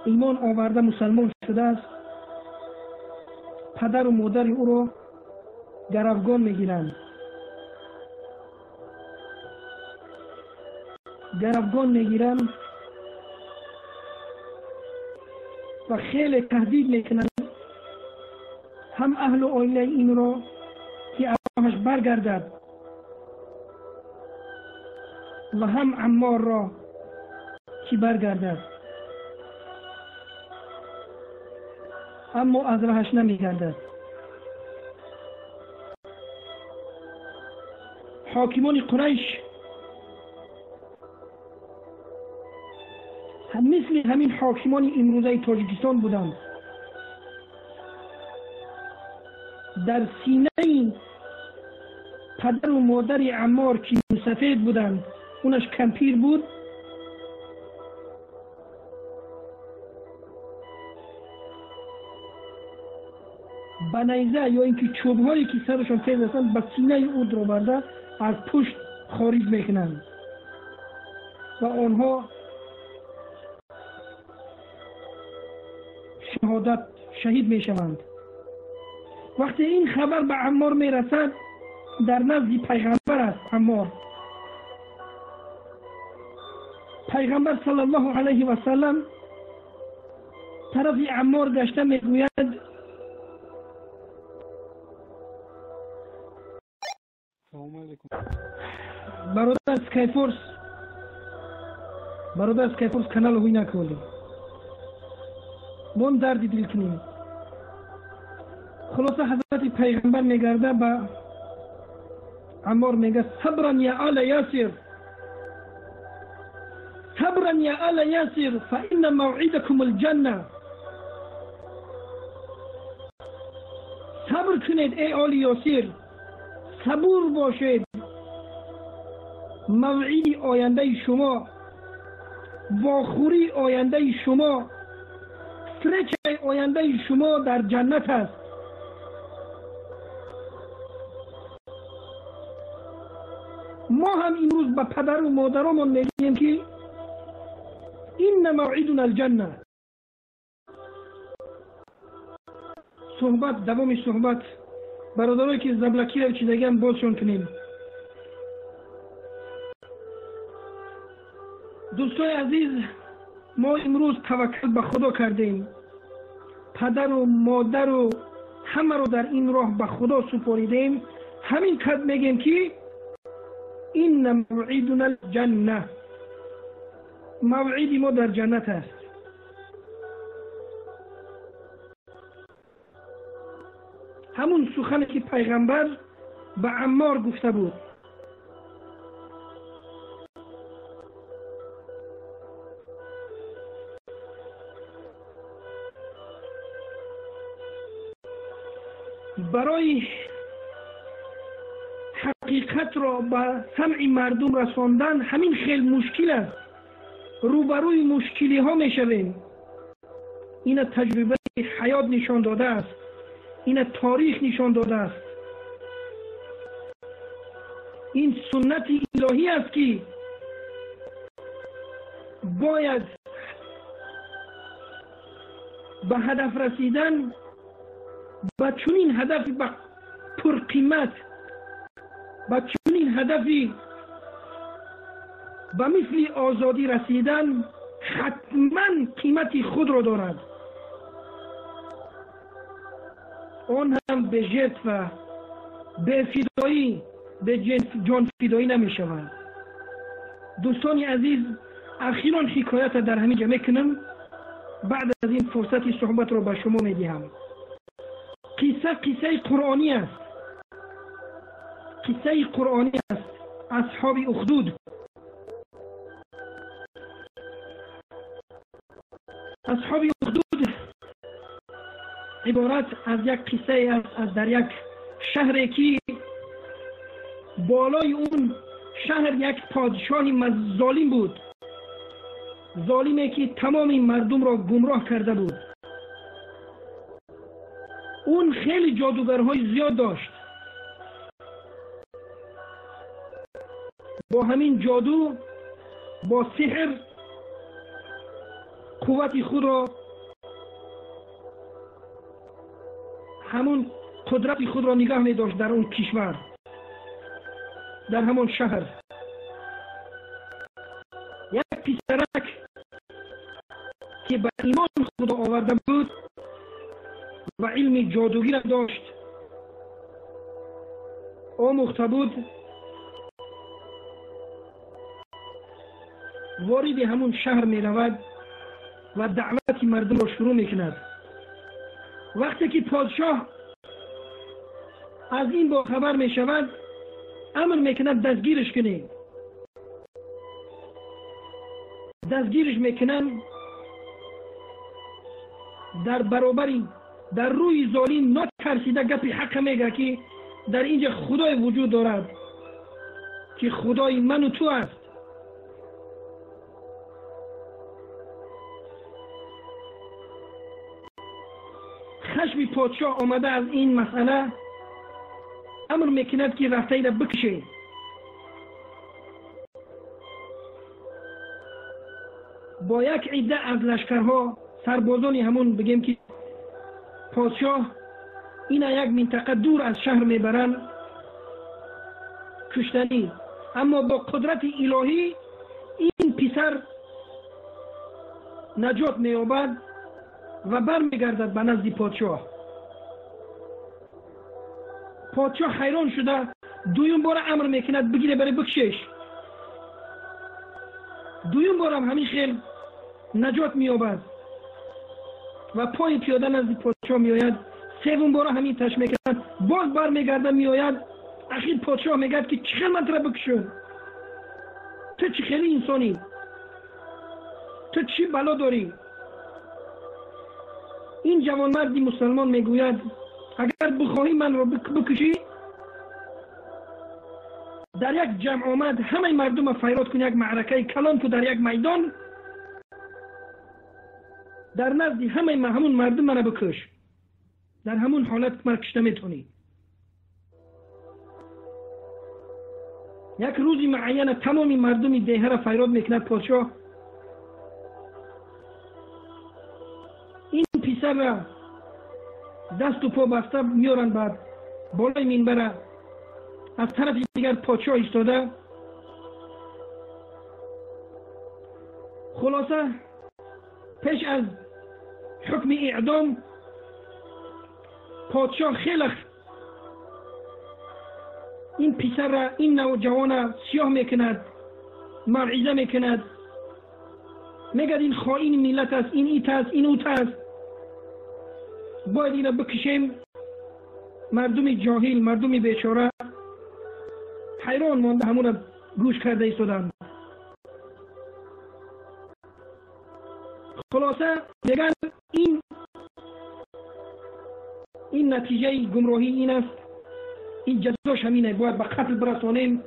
ایمان آورده مسلمان شده است، پدر و مادر او را گروگان میگیرند. و خیلی تهدید میکنند هم اهل و عائله این را که راهش برگردد و هم عمار را که برگردد، اما از راهش نمیگردد. حاکمان قریش مثل همین حاکمان امروزه تاجیکستان بودند. در سینه پدر و مادر عمار که سفید بودند، اونش کمپیر بود، با نیزه یا اینکه چوب‌هایی که سرشون تیز هستند به سینه او در آورده از پشت خارج میکنند و آنها شهادت شهید میشوند. وقتی این خبر به عمار میرسد، در نزد پیغمبر است عمار. پیغمبر صلی الله علیه و سلم طرف عمار گشته میگوید برادر اسکایفورس کانال هوی نکولی بون دردی دل کنیم. خلاصه حضرت پیغمبر میگرده به عمار میگه صبرا یا آل یاسر، صبرا یا آل یاسر فإن موعدكم الجنه. صبر کنید ای آل یاسر، صبور باشید، موعد آینده شما، واخوری آینده شما، فرچ آینده شما در جنت است. ما هم امروز به پدر و مادرمون میگیم که این موعدنا الجنه. دوام صحبت برادرایی که زبلکی رو چیزگم بازشون کنیم. دوستای عزیز، ما امروز توکل به خدا کردیم، پدر و مادر و همه رو در این راه به خدا سپاریدیم. همین قد میگیم که این موعدنا الجنه، موعد ما در جنت است. همون سخنی که پیغمبر به عمار گفته بود. برای حقیقت را به سمع مردم رساندن همین خیلی مشکل است. روبروی مشکلی ها می شویم. این تجربه حیات نشان داده است. این تاریخ نشان داده است. این سنت الهی است که باید به هدف رسیدن به چنین هدف به پرقیمت، به چنین هدفی به مثل آزادی رسیدن حتما قیمت خود را دارد. آن هم به جد و به فدایی، به جان فدایی نمی شود. دوستان عزیز، اخیراً حکایت در همین جمع کنم. بعد از این فرصت صحبت را به شما می دهم. قصه قرآنی است. قصه قرآنی است. اصحاب اخدود. اصحاب اخدود عبارت از یک قصه است از در یک شهری که بالای اون شهر یک پادشاه ظالم بود. ظالمی که تمام مردم را گمراه کرده بود. اون خیلی جادوگرهای زیاد داشت. با همین جادو، با سحر قوت خود را، همون قدرت خود را نگاه می داشت در اون کشور، در همون شهر. یک پسرک که به ایمان خدا آورده بود و علم جادوگی را داشت، آموخته بود، وارد همون شهر می رود و دعوت مردم را شروع می کند. وقتی که پادشاه از این با خبر می شود، امر می کند دستگیرش کنید. دستگیرش می کنند. در برابری در روی ظالم نترسیده گپی حق میگه که در اینجا خدای وجود دارد که خدای من و تو است. خشم پادشاه آمده از این مسئله، امر میکند که رفته را بکشه. با یک عده از لشکرها، سربازانی همون بگیم که پادشاه اینا یک منطقه دور از شهر میبرن کشتنی، اما با قدرت الهی این پسر نجات مییابد و برمیگردد به نزد پادشاه. پادشاه حیران شده دویم بار امر میکند بگیره برای بکشش. دویم بار هم همین خیل نجات مییابد و پای پیاده نزد پادشاه میآید. سوم بار همین تش میکند، باز برمیگرده میآید. اخیر پادشاه میگه که چه من را بکشون؟ تو چه خیلی انسانی؟ تو چی بلا داری؟ این جوانمردی مسلمان میگوید اگر بخواهی من را بکشی، در یک جمع آمد همه مردم فریاد کن، یک معرکه کلان کو در یک میدان، در نزد همون مردم من بکش. در همون حالت من کشته میتونی. یک روزی معین تمام مردم دیه را فریاد میکند پادشاه این پسر را دست و پا بسته میارن بعد بالای منبر. از طرف دیگر پادشاه ایستاده. خلاصه پیش از حکم اعدام پادشاه خیلی این پسر را، این نوجوان را سیاه میکند، موعظه میکند، میگه این خائن ملت است، این ایت است، این اوت است، باید این را بکشیم. مردم جاهل، مردم بیچاره حیران مانده همون را گوش کرده ایستادند. خلاصه میگن این نتیجه گمراهی این است، این جزاش همینه، باید به قتل برسانیم.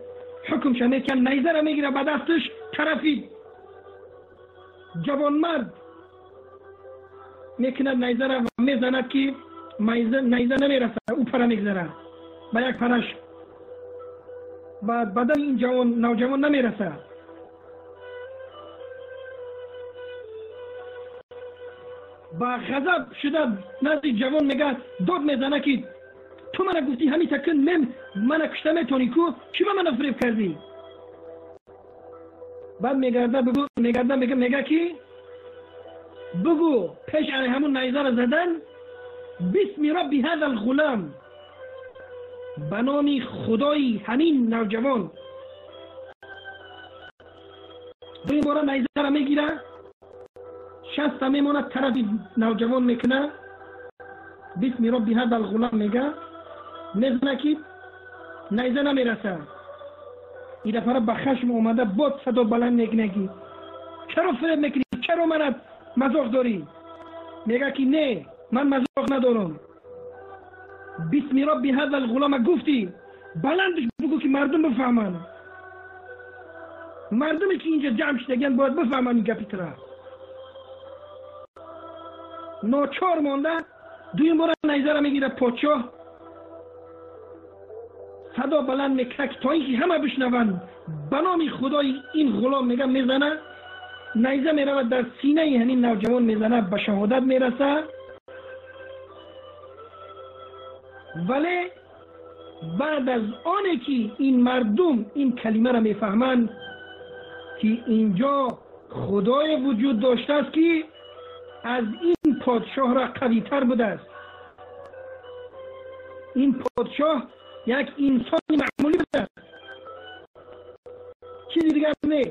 حکمش همه که نیزه را میگیره به دستش، طرفی جوانمرد میکند نیزه را و میزند که نیزه نمیرسه، او پره میگذره به یک پرش، بعد بدن این نوجوان نمیرسه. با غضب شده نزد جوان میگه، داد میزنه که تو منو گفتی همین تکن منو کشته میتونی کو، چی به منو فریب کردی؟ بعد میگه که بگو پیش همون نیزه را زدن، بسم رب هذا الغلام، به نام خدای همین نوجوان. دوی باره نیزه را میگیره، شست میمونه، طرف نوجوان میکنه، بسم رب هذا الغلام میگه، میزنه که نیزه نمیرسه. این دفعه به خشم اومده، بود صدا بلند میکنه که چرا فریب میکنی، چرا من مذاق داری؟ میگه که نه من مذاق ندارم، بسم رب هذا الغلام گفتی، بلندش بگو که مردم بفهمن، مردمی که اینجا جمع شدگن باید بفهمن این گپی تره. ناچار مانده، دوی بار نیزه را میگیره پادشاه، صدا بلند میکنه تا اینکه همه بشنون، به نام خدای این غلام میگه، میزنه، نیزه میرود در سینه همین نوجوان میزنه، به شهادت میرسه. ولی بعد از آنه که این مردم این کلمه را میفهمند که اینجا خدای وجود داشته است که از این پادشاه را قوی تر بوده است، این پادشاه یک انسان معمولی بوده است، چیزی دیگر نه.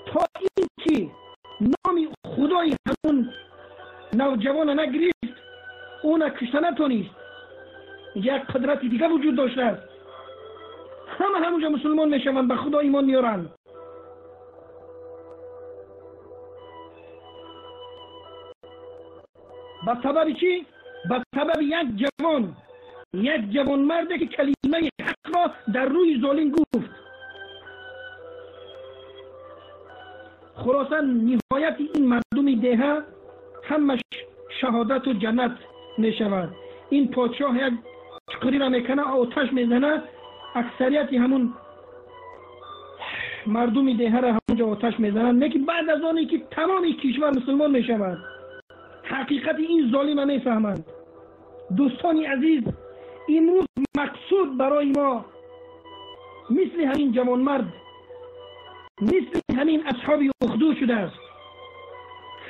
تا این که نام خدای همون نوجوان نگریست، اون کشته نتونیست، یک قدرت دیگه وجود داشته است. همونجا مسلمان میشوند، به خدا ایمان میارن. به سبب چی؟ به سبب یک جوان مرده که کلمه حق را در روی ظالم گفت. خلاصا نهایت این مردم دهه همش شهادت و جنت می شود. این پادشاه یک چقری را میکنه، آتش میزنه، اکثریت همون مردم دهه را همونجا آتش میزنن. لیکن بعد از آنی که تمام کشور مسلمان می شود، حقیقت این ظالم میفهمند. دوستانی عزیز، امروز مقصود برای ما مثل همین جوانمرد، مثل همین اصحاب اخدود شده است،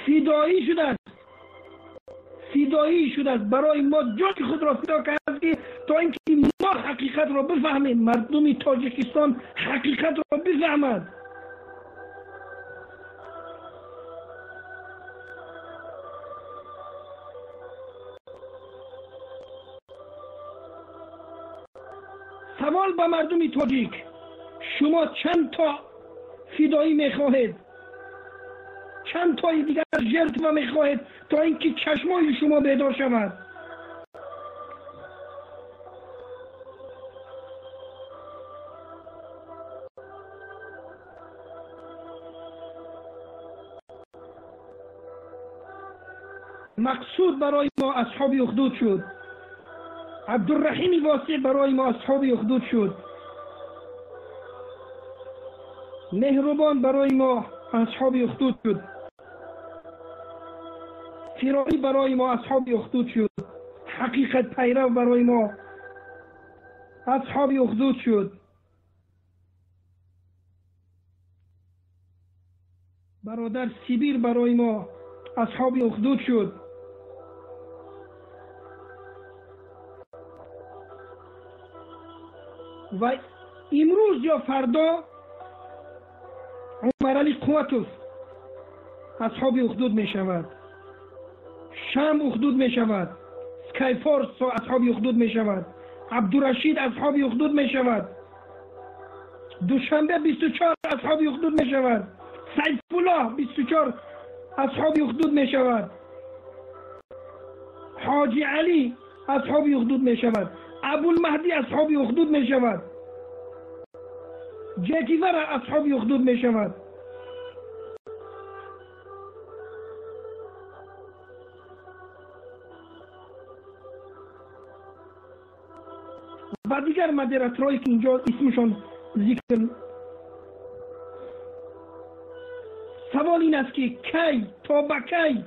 فدایی شده است برای ما جان خود را فدا کرد که تا اینکه ما حقیقت را بفهمیم، مردم تاجیکستان حقیقت را بفهمد. سوال به مردم تاجیک، شما چند تا فدایی میخواهید؟ چند تای دیگر ژرتوا میخواهید تا اینکه چشمای شما بیدار شود؟ مقصود برای ما اصحاب اخدود شد، عبدالرحیم واسع برای ما اصحاب اخدود شد، مهربان برای ما اصحاب اخدود شد، فراری برای ما اصحاب اخدود شد، حقیقت پیرو برای ما اصحاب اخدود شد. برادر سیبیر برای ما اصحاب اخدود شد. و امروز یا فردا عمر علی قوتوف اصحاب اخدود می شود، شام اخدود می شود، سکایفورس اصحاب اخدود می شود، عبدالرشید اصحاب اخدود می شود، دوشنبه 24 اصحاب اخدود می شود، سیف الله 24 اصحاب اخدود می شود. حاجی علی اصحاب اخدود می شود. ابوالمهدی اصحاب اخدود می شود. جیکیور اصحاب اخدود می شود. و دیگر مدرسه‌هایی که اینجا اسمشان ذکر. سوال این است که کی تا به کی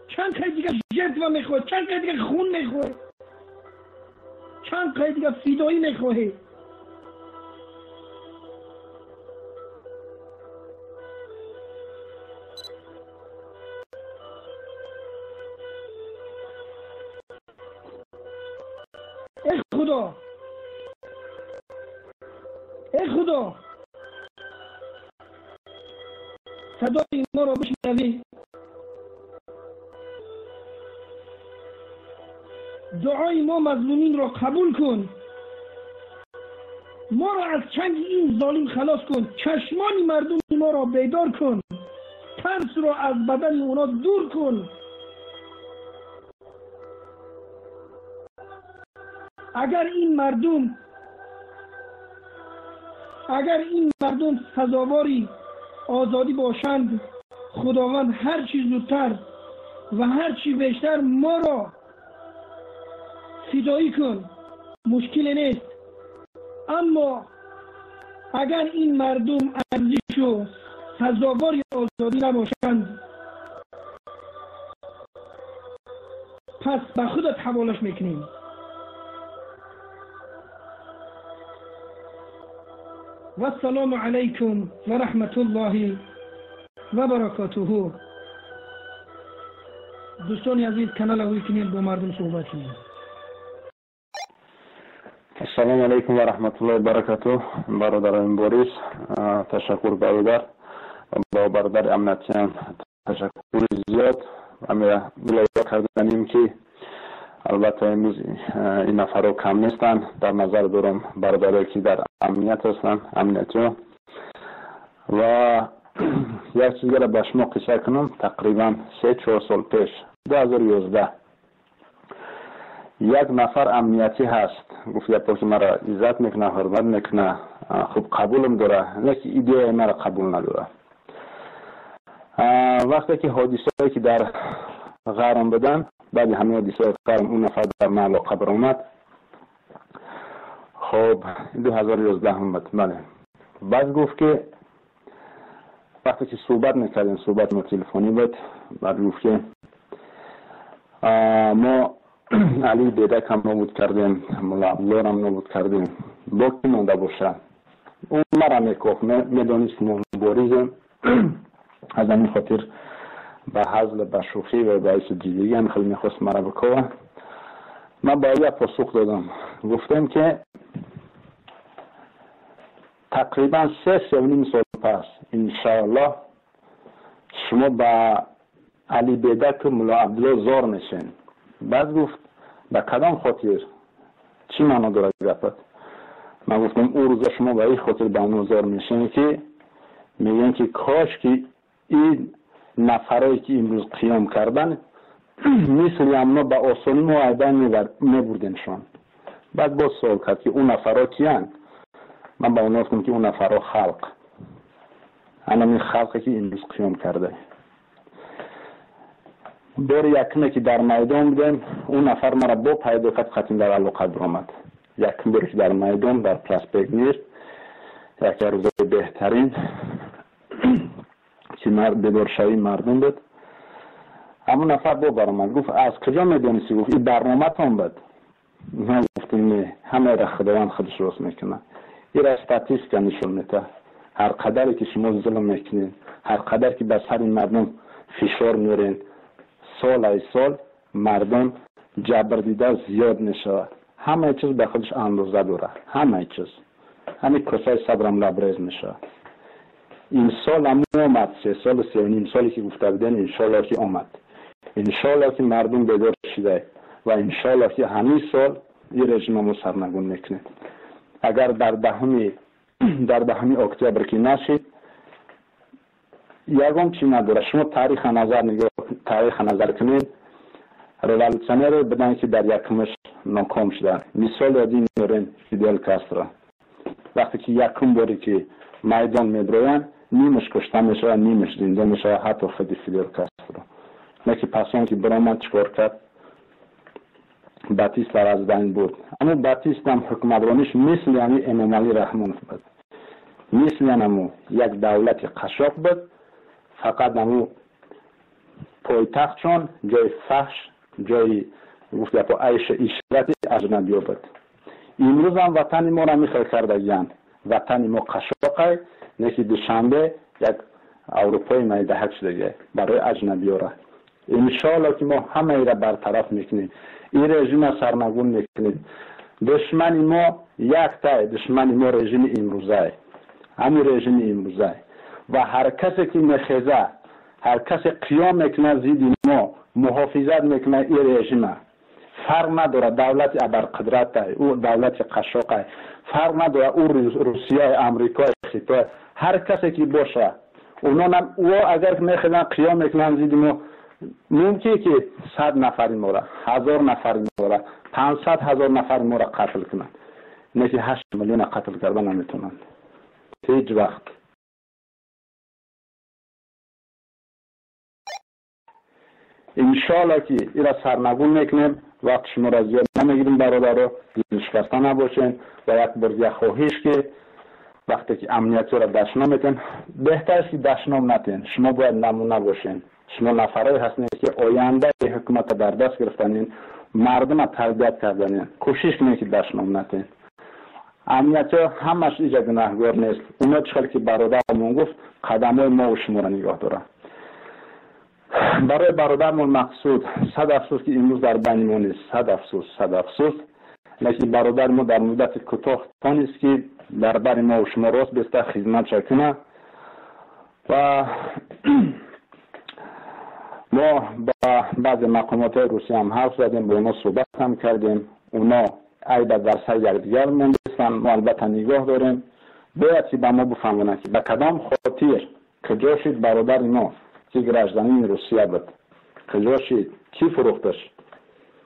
چند قید دیگه جرد میخواه، چند قید دیگه خون میخواه، چند قید دیگه فدایی میخواه. ای خدا، ای خدا، صدای ما را بشنوی. دعای ما مظلومین را قبول کن. ما را از چنگ این ظالم خلاص کن. چشمان مردم ما را بیدار کن. ترس را از بدن اونا دور کن. اگر این مردم سزاواری آزادی باشند، خداوند هر چیز زودتر و هر چی بیشتر ما را فدایی کن. مشکل نیست. اما اگر این مردم ارزش و سزاواری آزادی نباشند، پس به خودت حوالش میکنیم. و السلام علیکم و رحمت الله و برکاته. دوستان عزیز، کانال ویکنین با مردم صحبت کنیم. السلام علیکم و رحمت الله و برکاته. برادران بوریس تشکر برادر، با برادر امنیتیان تشکر زیاد. همه ملاحظه کردنیم که البته امروز این نفر کم نیستن. در نظر دارم برادرایی که در امنیت هستن، امنیتی. و یک چیزی را به شما قصه کنم. تقریبا 3-4 سال پیش 2011 یک نفر امنیتی هست، گفت یک پاکی مرا عزت میکنه، حرمت میکنه، خوب قبولم داره، لیکن ایده مرا قبول نداره. وقتی که حادثه‌ای که در غرم بدن، بعد همه حادثه غرم اون نفر در محل قبر اومد. خب 2011 اومد. بله. بعد گفت که وقتی که صحبت میکردیم، صحبت ما تلفنی بود، بعد گفت که ما علی بیدک هم نابود کردیم، مولا عبدالله هم نابود کردیم، باقی مونده باشه. اون مرا میکوف میدانست ما مبارزیم. از این خاطر به حزل، به شوخی و به عیس دیگه هم خیلی میخواست مرا بکوه. من با یک پاسخ دادم، گفتم که تقریبا 3-3.5 سال پس انشاءالله شما با علی بیدک و مولا عبدالله زار میشین. بعد گفت به کدام خاطر؟ چی معنا داره گفت؟ من گفتم اون روز شما به این خاطر به اون زار میشین که میگن که کاش که این نفرایی که امروز قیام کردن مثل اما به آسانی معایدن میبردنشان. بعد باز سوال کرد که اون نفرها کیان؟ من به اون گفتم که اون نفرها خلق، همین خلقی که امروز قیام کرده. بار یکمه که در میدان بودم، اون نفر مرا با پیدا کرد، قطعا در علاقه برآمد. یکم باری که در میدان در پرسپکت نیست، یکی روز بهترین که بدار شوی مردم بود. همون نفر با برآمد، گفت از کجا میدونستی؟ گفت این برنامه تان بود. من گفتم نه، همه را خداوند خودش راست میکنه. این را استاتیستیک نشون میده. هر قدری که شما ظلم میکنین، هر قدر که بر سر مردم فشار میارین، سال ای سال مردم جبر دیده زیاد میشود. همه چیز به خودش اندازه داره، همه چیز. همین کاسه صبرم لبریز میشه. این سال هم اومد، 3 سال و 3.5 سالی که گفته بودن انشالله که اومد. انشالله که مردم بیدار شده و انشالله که همین سال این رژیم ما سرنگون میکنه. اگر در دهمی اکتبر که نشید، یگام چی نداره. شما تاریخ نظر کنید، رولوسیونر بدن که در یکمش ناکام شدن. مثال یادی میاریم فیدل کاسترو، وقتی که یکم باری که میدان میدروین نیمش کشته میشه، نیمش زنده میشه، حتی خود فیدل کاسترو. نکی پاسان که برامد چکار کرد، باتیست را از بین برد. اما باتیست هم حکمرانیش مثل یعنی امام علی رحمون بود، مثل یعنی یک دولت قشاق بود، فقط همو پایتخت چون جای فحش، جای گفت یا عیش عشرت اجنبی بود. امروز هم وطن ما را میخوای کردگیان، وطن ما قشاقه، نکی دوشنبه یک اروپای میدهک شده برای اجنبی را. انشاءالله که ما همه ای را برطرف میکنیم، این رژیم را سرنگون میکنیم. دشمن ما یک تای، دشمن ما رژیم امروزه، همین رژیم امروزه. و هر کسی که میخیزه، هر کسی قیام میکنه زید ما، محافظت میکنه این رژیم، فرق نداره دولت ابرقدرت او دولت قشاق، فرق نداره او روسیه، امریکا، خیطه، هر کسی که باشه او اگر میخیزن قیام میکنن زید ما، ممکنه که 100 نفر ما را، 1000 نفر ما را، 500,000 نفر ما را قتل کنن، نه که 8 میلیون قتل کردن نمیتونن هیچ وقت. انشاءالله که این را سرنگون میکنیم. وقت شما را زیاد نمیگیریم برادر، شکسته نباشین. و یک بار خواهش که وقتی که امنیتی را دشنام میتین، بهتر است که دشنام نتین. شما باید نمونه باشین. شما نفرایی هستین که آینده حکومت در دست گرفتنین، مردم تربیت کردنین. کوشش کنین که دشنام نتین. امنیتی همش ایجا گناهگار نیست. اونا چخل که برادرمون گفت قدمای ما و شما را نگاه داره. برای برادرمون مقصود، صد افسوس که امروز در بین ما نیست. صد افسوس. لیکن برادر ما در مدت کوتاه تانست که در بین ما و شما راست بسته خدمت کنه. و ما با بعض مقامات روسی هم حرف زدیم، با اونا صحبت هم کردیم. اونا عیب در سر یکدیگر موندستن. ما البته نگاه داریم. باید که به ما بفهمونه که به کدام خاطر کجا شد برادر ما که گرجدانی روسیه بود، کجا شد، کی فروختش.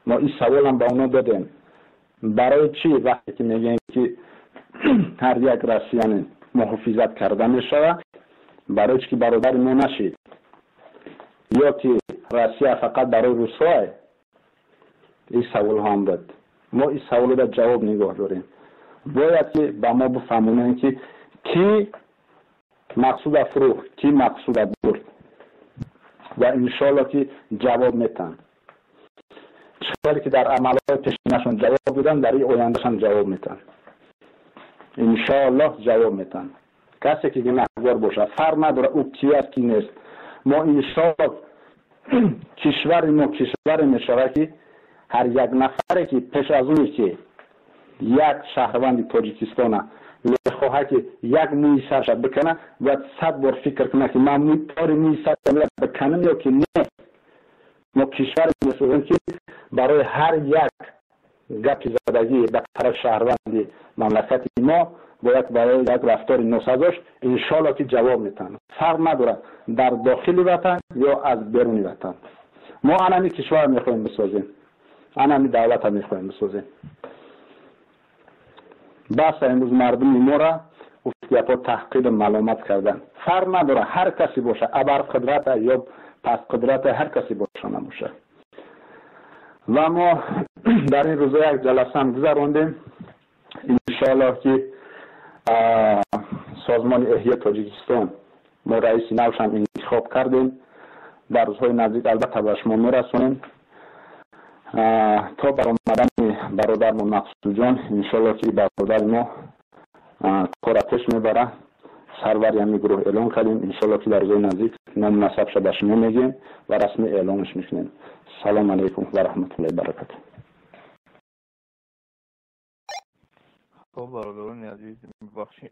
ما این سوال هم به اونا دادیم. برای چی وقتی که میگن که هر یک روسیانی محافظت کرده میشه، برای چی که برادر ما نشید، یا که روسیه فقط برای روسای؟ این سوال هم بود. ما این سوال را جواب نگاه داریم. باید که به ما بفهمونن که کی مقصود فروخت، کی مقصود برد. و انشاءالله که جواب میتن. چطوری که در عملهای پیشینشون جواب بدن، در این آیندهشون جواب میتن. انشاءالله جواب میتن. کسی که گناهگار باشه، فرق نداره او کی است کی نیست. ما انشاءالله کشور میشه که هر یک نفری که پیش از اونی که یک شهروند تاجیکستان میخواه که یک موی سرش بکنه و 100 بار فکر کنه که من موی سرش بکنم یا که نه. ما کشور میسازیم که برای هر یک گپ زدگی به طرف شهروند مملکت ما باید برای یک رفتار ناسزاش انشاءالله که جواب میتن. فرق نداره در داخل وطن یا از بیرون وطن. ما انمی کشور میخوایم بسازیم، انمی دولت هم میخوایم بسازیم. بس امروز مردم ما را گفت با تحقیر ملامت کردن. فرق نداره هر کسی باشه، ابرقدرت یا پس قدرت، هر کسی باشه نباشه. و ما در این روزا یک جلسه هم گذراندیم. انشاءالله که سازمان احیای تاجیکستان ما رئیس نوش هم انتخاب کردیم. در روزهای نزدیک البته به شما میرسونیم تا برآمدن برادرمون مقصود جان. انشاءالله که برادر ما کار پیش میبره. سروری همی گروه اعلان کردیم. انشاءالله که در روزهای نزدیک نام نسب به شما میگیم و رسمی اعلانش میکنیم. سلام علیکم و رحمت الله و برکاته. خب برادران عزیز میبخشید،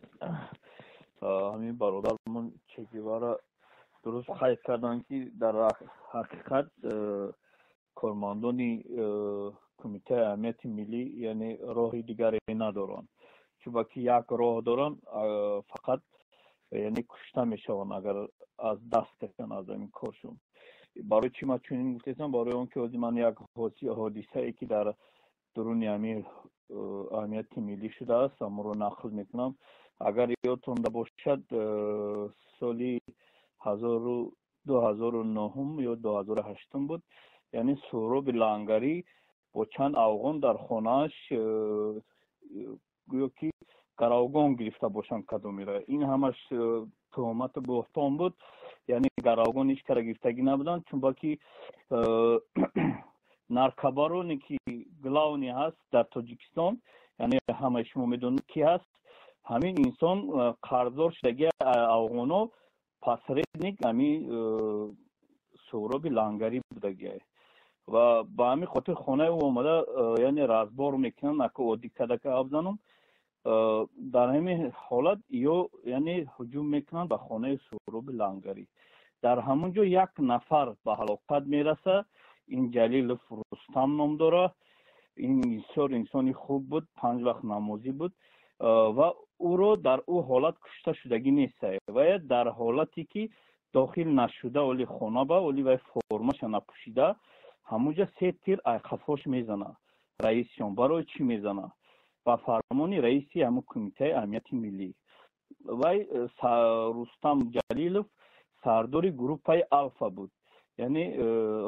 همین برادرمون چه گیوارا درست خیلی کردن که در حقیقت کارمندانی کمیته امنیت ملی یعنی راهی دیگری ندارن، چون که یک راه دارن فقط یعنی کشته میشون اگر از دست کشن از این کارشون. برای چی ما چنین گفتم؟ برای اون که من یک حادثه ای که در درون امیر امنیت ملی شده است ما رو نقل میکنم. اگر یادتون باشد سالی 2009 یا 2008 بود، یعنی سهراب لنگری با چند افغان در خانه‌اش گویا که گروگان گرفته باشند کدو میره. این همش تهمت بهتان بود، یعنی گروگان هیچ کار گرفتگی نبودن، چون باکی نارکابارونی که گلاونی هست در تاجیکستان، یعنی همه شما میدونید کی هست، همین انسان قرضدار شدگی افغانو پاسریدنیک همین سهراب لنگری بودگی و با همین خاطر خانه او آمده، یعنی رازبار میکنن اکو عادی کدک افزانم. در همین حالت یعنی هجوم میکنن به خانه سهراب لنگری. در همونجا یک نفر به هلاکت میرسه. این جلیل رستم نام داره. این انسانی خوب بود، 5 وقت نمازی بود و او رو در او حالت کشته شدگی نیست و در حالتی که داخل نشده ولی خانه با ولی و فرمش نپوشیده همونجا 3 تیر خفاش میزنه. رئیسشون برای چی میزنه؟ با فرمانی رئیسی همون کمیته امنیت ملی. و رستم جلیلوف سردار گروه الفا بود، یعنی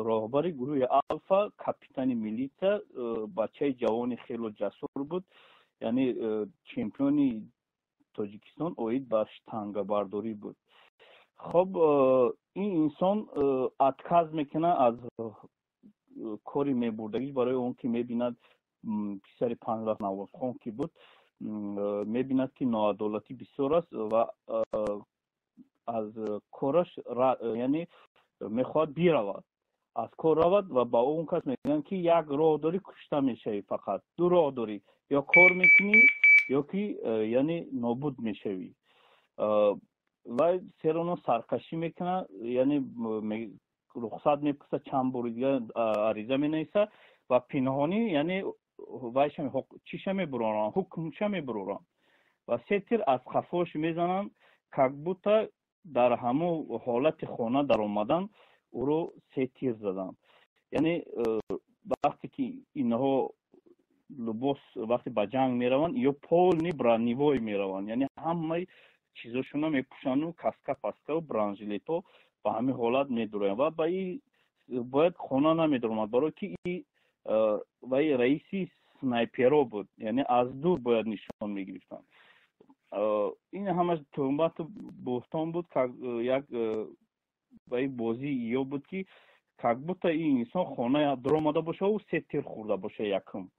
راهبر گروه الفا، کاپیتان میلیته، بچه جوان خیلی جسور بود، یعنی چمپیونی تاجیکستان اوید با شتانگا برداری بود. خب این انسان اتکاز میکنه از کاری میبردگیش برای اون که میبیند پسر 5 وقت نوازخوان که بود، میبیند که ناعدالتی بسیار است و از کارش یعنی میخواد بیرود، از کار رود و با اون کس میگن که یک راه داری کشته میشه، فقط 2 راه داری، یا کار میکنی یا که یعنی نابود میشوی. و سرانو سرکشی میکنه، یعنی رخصت میپسه، چند بار دیگه عریضه مینیسه و پنهانی یعنی وایش چیشه میبرورن، حکمشه میبرورن و 3 تیر از خفاش میزنن. کاکبوتا در همو حالت خانه در اومدن او رو 3 تیر زدن. یعنی وقتی که اینها لباس وقتی با جنگ میروند یا پول نی برانیوی میروند، یعنی همه چیزاشون میپوشن، کاسکا پاسکا و برانژلیتو با همین حالت میدورن و با این باید خانه نمیدورند، برای که این و رئیسی سنایپرو بود، یعنی از دور باید نشان میگرفتن. این همش تهمت بهتان بود که یک بازی یا بود که کاکبوتا این انسان خانه در آمده باشه و 3 تیر خورده باشه یکم.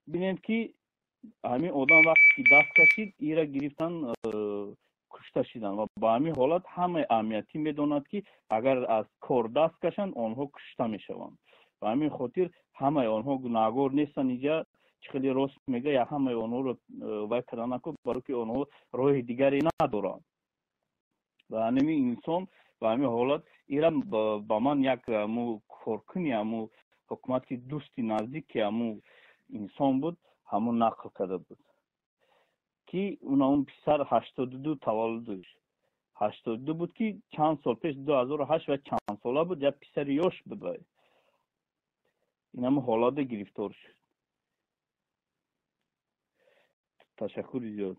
بینید که همین آدم وقتی که دست کشید ایره گرفتن کشته شدن و با همین حالت همه امنیتی میداند که اگر از کار دست کشند آنها کشته میشوند و همین خاطر همه آنها گناهکار نیستن. اینجا خیلی راست میگه، یا همه آنها رو وای کردن نکن، برای که آنها راه دیگری ندارند و همین انسان و همین حالت ایران با من یک کارکنی همو حکومت که دوستی نزدیک همو انسان بود همون نقل کرده بود که اون پسر 82 تولدش 82 بود که چند سال پیش 2008 و چند ساله بود، یا پسر یاش بود. این همون حالات گرفتار شد. تشکر زیاد.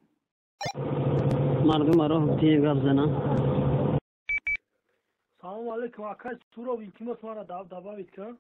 مردم را تیه گفت زنن. سلام علیکم. اکای تو رو ویلتیموس ما را добавить که